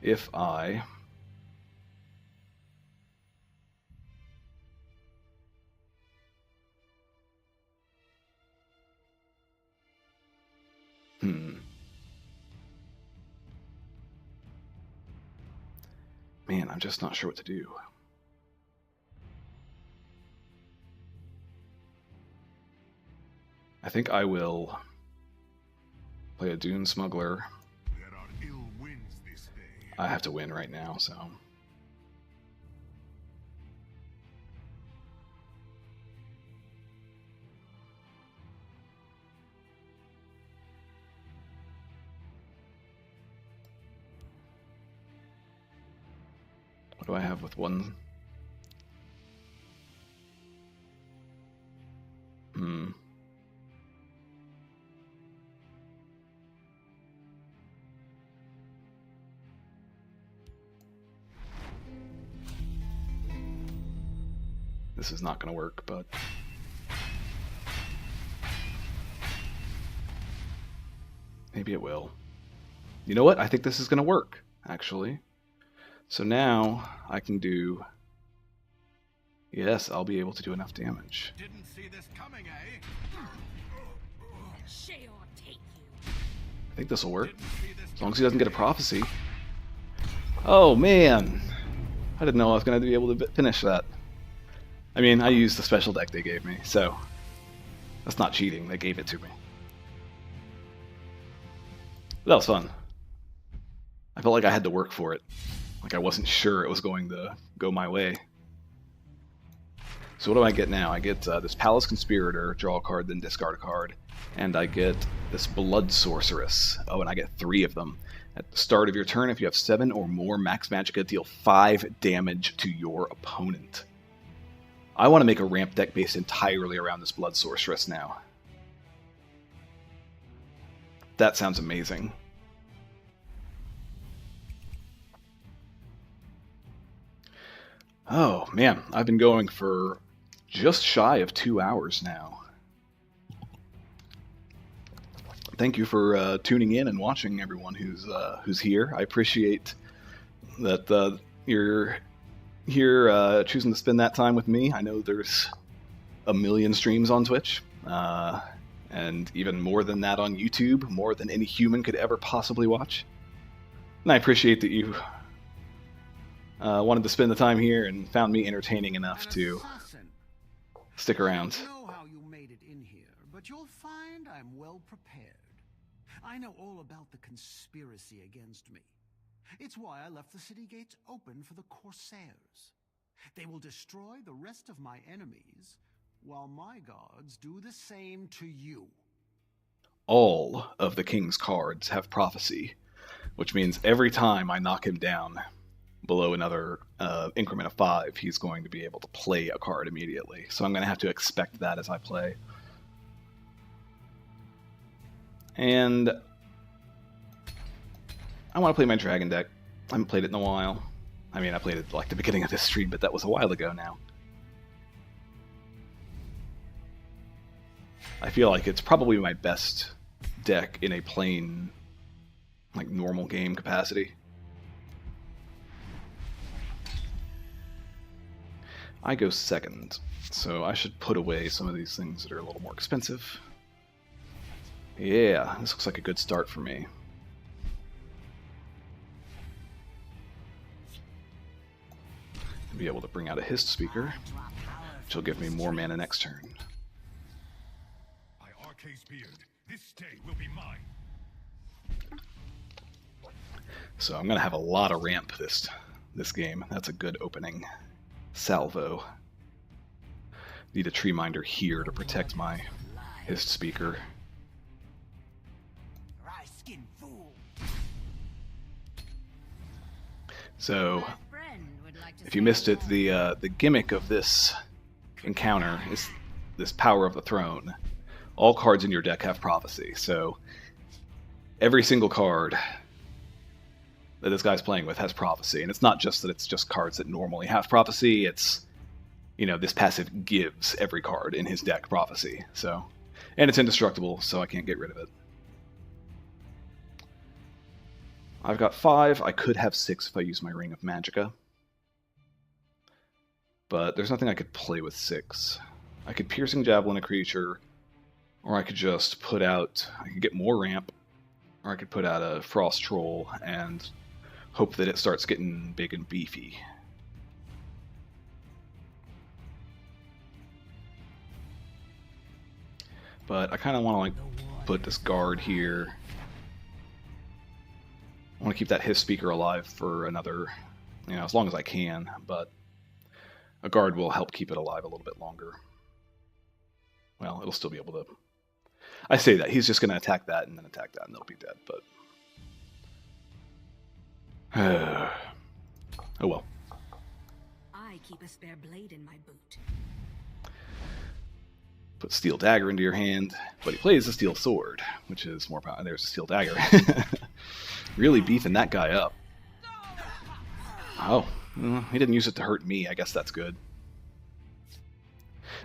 If I Man, I'm just not sure what to do. I think I will play a Dune Smuggler. There are ill winds this day. I have to win right now, so... What do I have with one? This is not going to work, but... maybe it will. You know what? I think this is going to work, actually. So now I can do... yes, I'll be able to do enough damage. Didn't see this coming, eh? I think this will work. As long as he doesn't get a prophecy. Oh, man! I didn't know I was going to be able to finish that. I mean, I used the special deck they gave me, so... that's not cheating, they gave it to me. But that was fun. I felt like I had to work for it. Like I wasn't sure it was going to go my way. So what do I get now? I get this Palace Conspirator, draw a card, then discard a card. And I get this Blood Sorceress. Oh, and I get 3 of them. At the start of your turn, if you have 7 or more Max Magicka, deal 5 damage to your opponent. I want to make a ramp deck based entirely around this Blood Sorceress now. That sounds amazing. Oh, man, I've been going for just shy of 2 hours now. Thank you for tuning in and watching, everyone who's here. I appreciate that you're here choosing to spend that time with me. I know there's a million streams on Twitch, and even more than that on YouTube, more than any human could ever possibly watch. And I appreciate that you wanted to spend the time here and found me entertaining enough to stick around. I don't know how you made it in here, but you'll find I'm well prepared. I know all about the conspiracy against me. It's why I left the city gates open for the Corsairs. They will destroy the rest of my enemies, while my guards do the same to you. All of the king's cards have prophecy, which means every time I knock him down below another increment of 5, he's going to be able to play a card immediately. So I'm going to have to expect that as I play. And I want to play my dragon deck. I haven't played it in a while. I mean, I played it like the beginning of this stream, but that was a while ago now. I feel like it's probably my best deck in a plain, like, normal game capacity. I go second, so I should put away some of these things that are a little more expensive. Yeah, this looks like a good start for me. I'll be able to bring out a Hist Speaker, which will give me more mana next turn. By Arca's beard, this day will be mine. So I'm going to have a lot of ramp this game. That's a good opening salvo. Need a tree minder here to protect my hissed speaker. So, if you missed it, the gimmick of this encounter is this Power of the Throne. All cards in your deck have prophecy, so every single card that this guy's playing with has prophecy, and it's not just that it's just cards that normally have prophecy, it's, you know, this passive gives every card in his deck prophecy, so, and it's indestructible, so I can't get rid of it. I've got 5. I could have 6 if I use my Ring of Magicka. But there's nothing I could play with 6. I could Piercing Javelin a creature, or I could just put out... I could get more ramp, or I could put out a Frost Troll and hope that it starts getting big and beefy. But I kind of want to like put this guard here. I want to keep that Hiss Speaker alive for another, you know, as long as I can, but a guard will help keep it alive a little bit longer. Well, it'll still be able to... I say that, he's just going to attack that and then attack that and they'll be dead, but... oh well. I keep a spare blade in my boot. Put Steel Dagger into your hand, but he plays a Steel Sword, which is more powerful. There's a Steel Dagger. Really beefing that guy up. Oh, he didn't use it to hurt me. I guess that's good.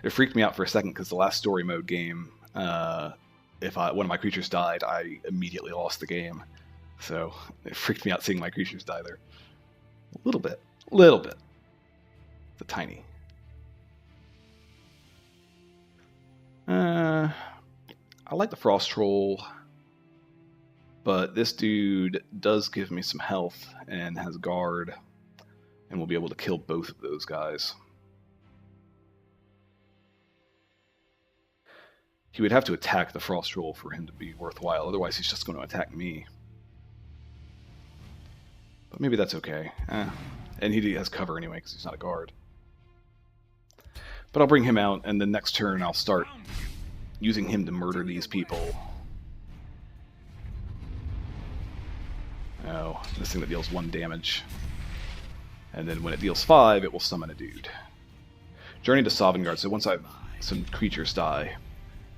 It freaked me out for a second because the last story mode game, if one of my creatures died, I immediately lost the game. So it freaked me out seeing my creatures die there. A little bit. The tiny. I like the Frost Troll, but this dude does give me some health and has guard, and we'll be able to kill both of those guys. He would have to attack the Frost Troll for him to be worthwhile, otherwise he's just going to attack me. But maybe that's okay. And he has cover anyway because he's not a guard. But I'll bring him out, and the next turn I'll start using him to murder these people. Oh, this thing that deals 1 damage. And then when it deals 5, it will summon a dude. Journey to Sovngarde, so once some creatures die,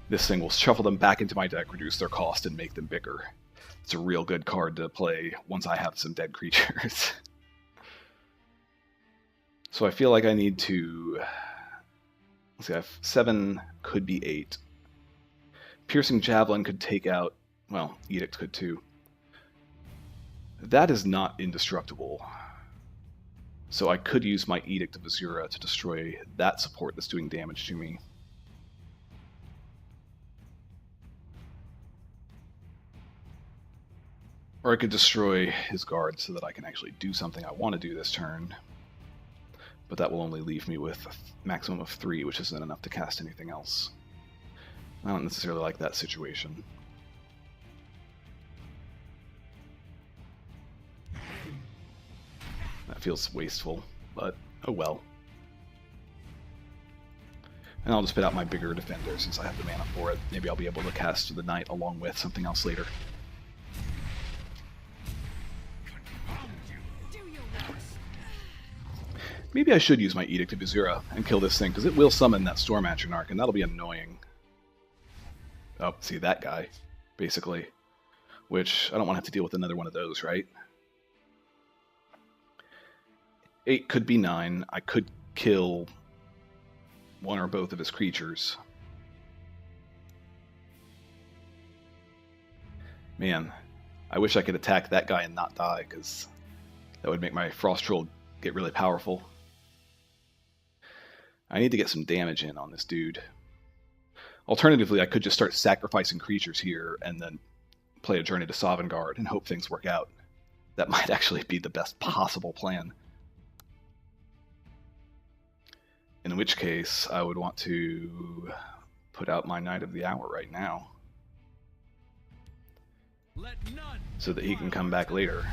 this thing will shuffle them back into my deck, reduce their cost, and make them bigger. It's a real good card to play once I have some dead creatures. So I feel like I need to... Let's see, I have 7, could be 8. Piercing Javelin could take out... Well, Edict could too. That is not indestructible. So I could use my Edict of Azura to destroy that support that's doing damage to me. Or I could destroy his guard so that I can actually do something I want to do this turn. But that will only leave me with a maximum of 3, which isn't enough to cast anything else. I don't necessarily like that situation. That feels wasteful, but oh well. And I'll just put out my bigger defender since I have the mana for it. Maybe I'll be able to cast the Knight along with something else later. Maybe I should use my Edict of Azura and kill this thing, because it will summon that Storm Atronach, and that'll be annoying. Oh, see that guy, basically. Which, I don't want to have to deal with another one of those, right? 8 could be 9. I could kill one or both of his creatures. Man, I wish I could attack that guy and not die, because that would make my Frost Troll get really powerful. I need to get some damage in on this dude. Alternatively, I could just start sacrificing creatures here and then play a Journey to Sovngarde and hope things work out. That might actually be the best possible plan. In which case, I would want to put out my Knight of the Hour right now, so that he can come back later.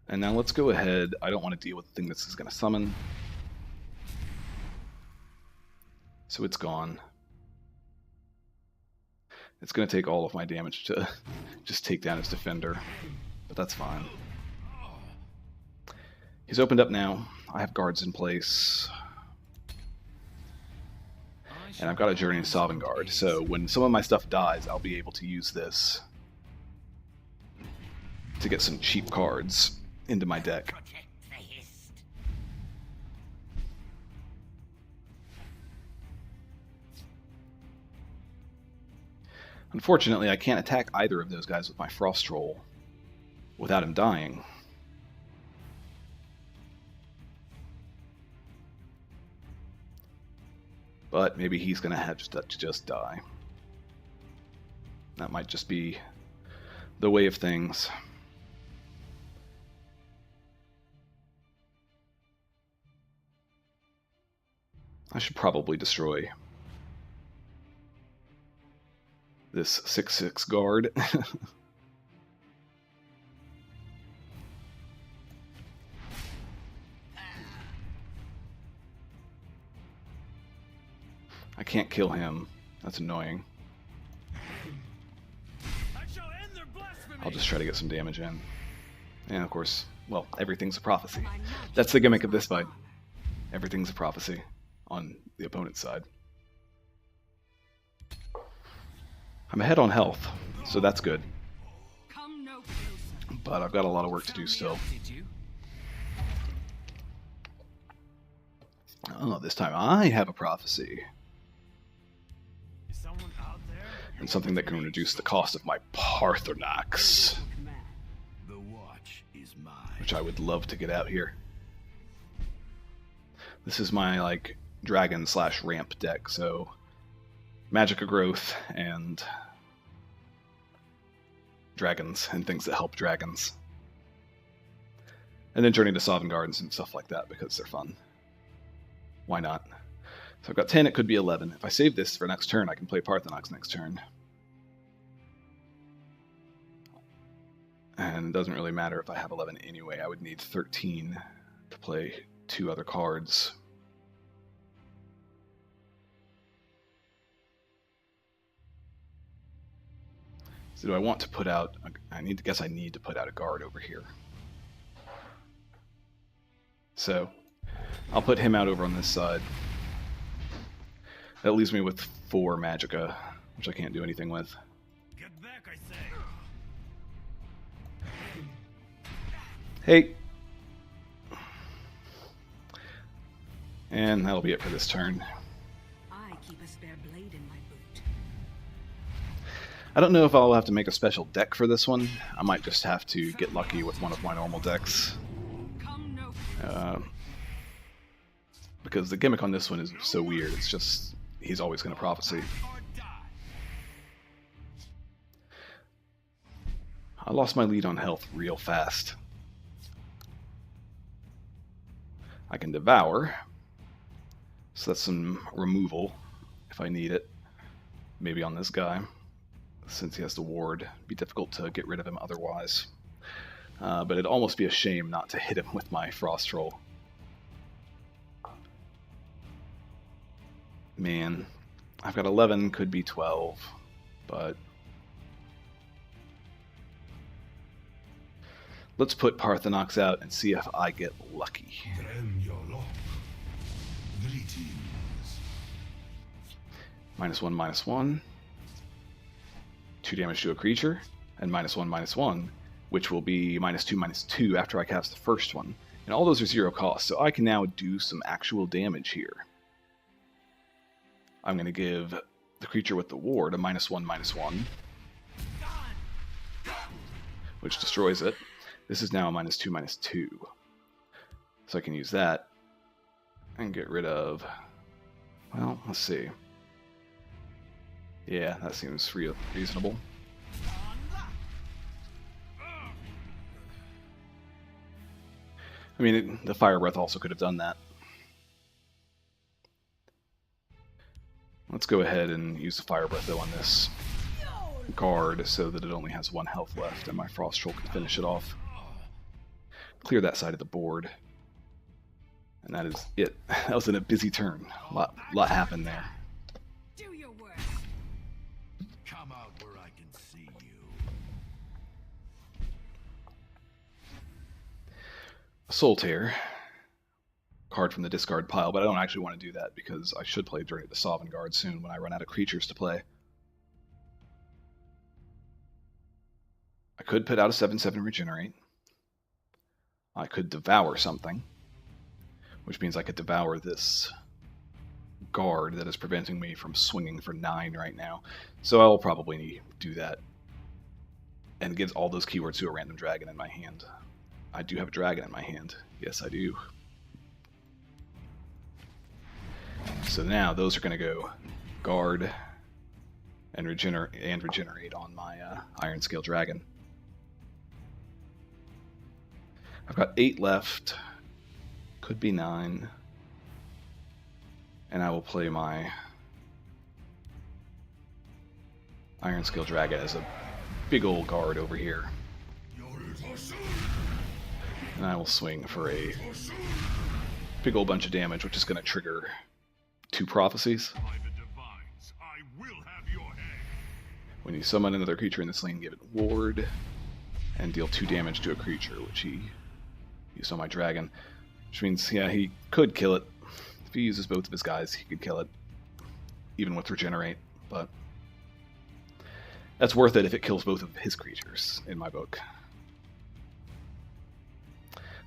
And now let's go ahead. I don't want to deal with the thing this is going to summon. So it's gone. It's going to take all of my damage to just take down his defender, but that's fine. He's opened up now. I have guards in place. And I've got a Journey to Sovngarde, so when some of my stuff dies, I'll be able to use this to get some cheap cards into my deck. Unfortunately, I can't attack either of those guys with my Frost Troll without him dying. But maybe he's going to have to just die. That might just be the way of things. I should probably destroy this 6/6 guard. I can't kill him. That's annoying. I'll just try to get some damage in. And of course, well, everything's a prophecy. That's the gimmick of this fight. Everything's a prophecy on the opponent's side. I'm ahead on health, so that's good. But I've got a lot of work to do still. Oh, this time I have a prophecy. And something that can reduce the cost of my Parthenax. Which I would love to get out here. This is my, like, dragon/ramp deck, so Magicka growth and dragons and things that help dragons. And then Journey to Sovngarde and stuff like that because they're fun. Why not? So I've got 10, it could be 11. If I save this for next turn, I can play Parthenax next turn. And it doesn't really matter if I have 11 anyway. I would need 13 to play 2 other cards. So do I want to put out... I need to put out a guard over here. So I'll put him out over on this side. That leaves me with 4 Magicka, which I can't do anything with. Get back, I say. Hey! And that'll be it for this turn. I keep a spare blade in my boot. I don't know if I'll have to make a special deck for this one. I might just have to get lucky with one of my normal decks. Because the gimmick on this one is so weird. It's just... he's always going to prophecy. I lost my lead on health real fast. I can devour, so that's some removal if I need it. Maybe on this guy, since he has the ward. It'd be difficult to get rid of him otherwise. But it'd almost be a shame not to hit him with my Frost Troll. Man, I've got 11, could be 12, but let's put Parthenax out and see if I get lucky. -1/-1. 2 damage to a creature, and -1/-1, which will be -2/-2 after I cast the first one. And all those are 0 cost, so I can now do some actual damage here. I'm going to give the creature with the ward a -1/-1, which destroys it. This is now a -2/-2. So I can use that and get rid of... well, let's see. Yeah, that seems reasonable. I mean, the Fire Breath also could have done that. Let's go ahead and use the Fire Breath though on this guard so that it only has 1 health left and my Frost Troll can finish it off. Clear that side of the board. And that is it. That was in a busy turn. A lot happened there. Soul Tear card from the discard pile, but I don't actually want to do that because I should play Journey to the Sovngarde soon when I run out of creatures to play. I could put out a 7/7 Regenerate. I could devour something, which means I could devour this guard that is preventing me from swinging for 9 right now. So I'll probably do that. And it gives all those keywords to a random dragon in my hand. I do have a dragon in my hand. Yes, I do. So now those are going to go guard and regenerate on my Iron Scale Dragon. I've got 8 left. Could be 9. And I will play my Iron Scale Dragon as a big old guard over here. And I will swing for a big old bunch of damage, which is going to trigger 2 prophecies. When you summon another creature in this lane, give it ward and deal 2 damage to a creature, which he used on my dragon. Which means, yeah, he could kill it. If he uses both of his guys, he could kill it, even with regenerate. But that's worth it if it kills both of his creatures, in my book.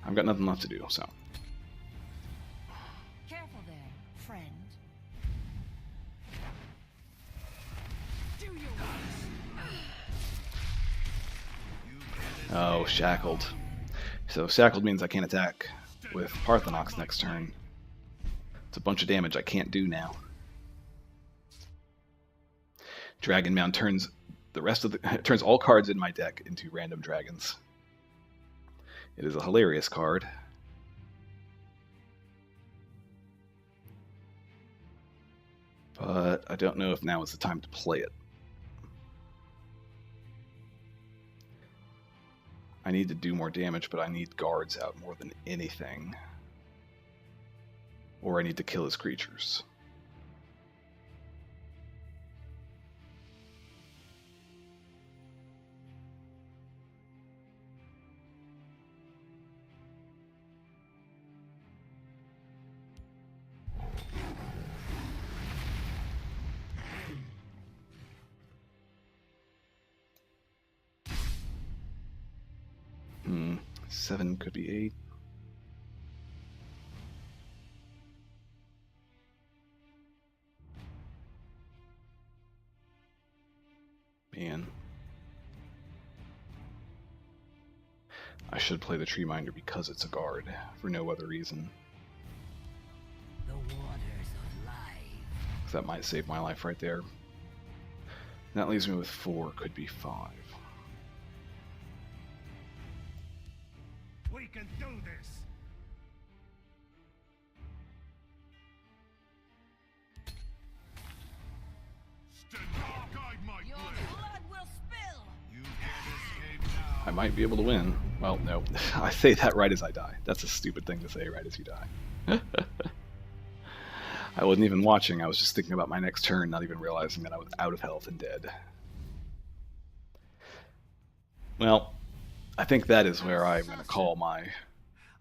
I've got nothing left to do, so. Careful there, friend. Oh, shackled. So shackled means I can't attack with Parthenox next turn. It's a bunch of damage I can't do now. Dragon Mound turns the rest of the turns all cards in my deck into random dragons. It is a hilarious card. But I don't know if now is the time to play it. I need to do more damage, but I need guards out more than anything. Or I need to kill his creatures. Seven could be 8. Man. I should play the Tree Minder because it's a guard, for no other reason. The waters of life. That might save my life right there. That leaves me with 4, could be 5. We can do this. Your blood will spill. You can't escape now. I might be able to win. Well, no. I say that right as I die. That's a stupid thing to say right as you die. I wasn't even watching. I was just thinking about my next turn, not even realizing that I was out of health and dead. Well, I think that is where I'm going to call my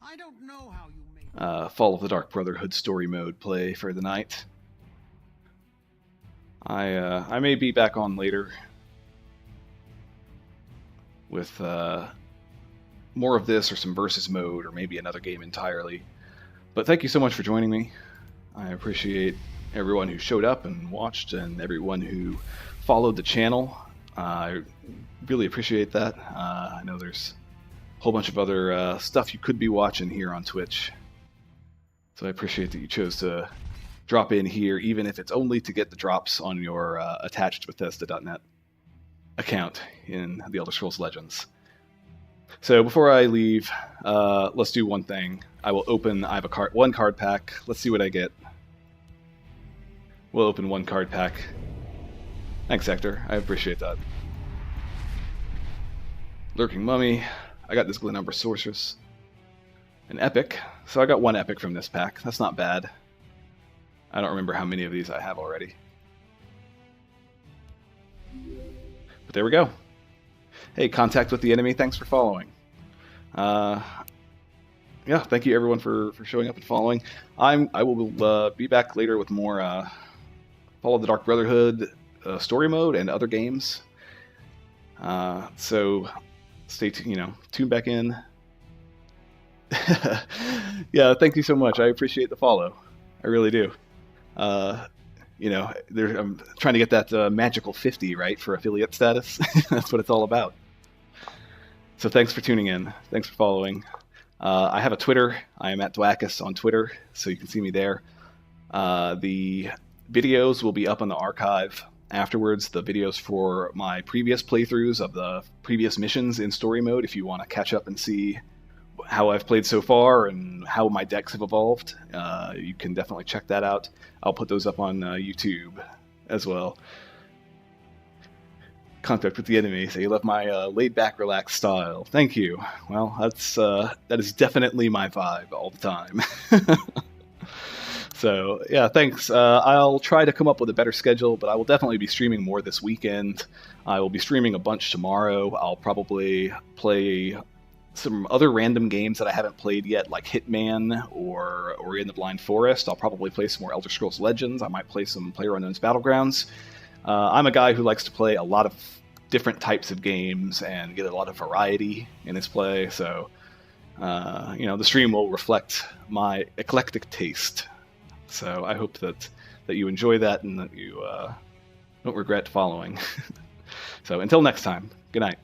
I don't know how you made Fall of the Dark Brotherhood story mode play for the night. I may be back on later with more of this or some versus mode or maybe another game entirely. But thank you so much for joining me. I appreciate everyone who showed up and watched and everyone who followed the channel. I really appreciate that. I know there's a whole bunch of other stuff you could be watching here on Twitch. So I appreciate that you chose to drop in here, even if it's only to get the drops on your attached Bethesda.net account in the Elder Scrolls Legends. So before I leave, let's do one thing. I will open, I have a one card pack. Let's see what I get. We'll open one card pack. Thanks, Hector. I appreciate that. Lurking Mummy. I got this Glenumbra Sorceress. An Epic. So I got one Epic from this pack. That's not bad. I don't remember how many of these I have already. But there we go. Hey, Contact with the Enemy, thanks for following. yeah, thank you everyone for showing up and following. I will be back later with more Follow the Dark Brotherhood story mode and other games. So stay tune back in. Yeah, thank you so much. I appreciate the follow. I really do. I'm trying to get that magical 50 right for affiliate status. That's what it's all about. So thanks for tuning in. Thanks for following. I have a Twitter. I am at Dwackus on Twitter, so you can see me there. The videos will be up on the archive afterwards. The videos for my previous playthroughs of the previous missions in story mode, if you want to catch up and see how I've played so far and how my decks have evolved, you can definitely check that out. I'll put those up on YouTube as well. Contact with the enemy. So you love my laid-back, relaxed style. Thank you. Well, that is definitely my vibe all the time. So yeah, thanks. I'll try to come up with a better schedule, but I will definitely be streaming more this weekend. I will be streaming a bunch tomorrow. I'll probably play some other random games that I haven't played yet, like Hitman or In the Blind Forest. I'll probably play some more Elder Scrolls Legends. I might play some PlayerUnknown's Battlegrounds. I'm a guy who likes to play a lot of different types of games and get a lot of variety in his play, so the stream will reflect my eclectic taste. So I hope that you enjoy that and that you don't regret following. So until next time, good night.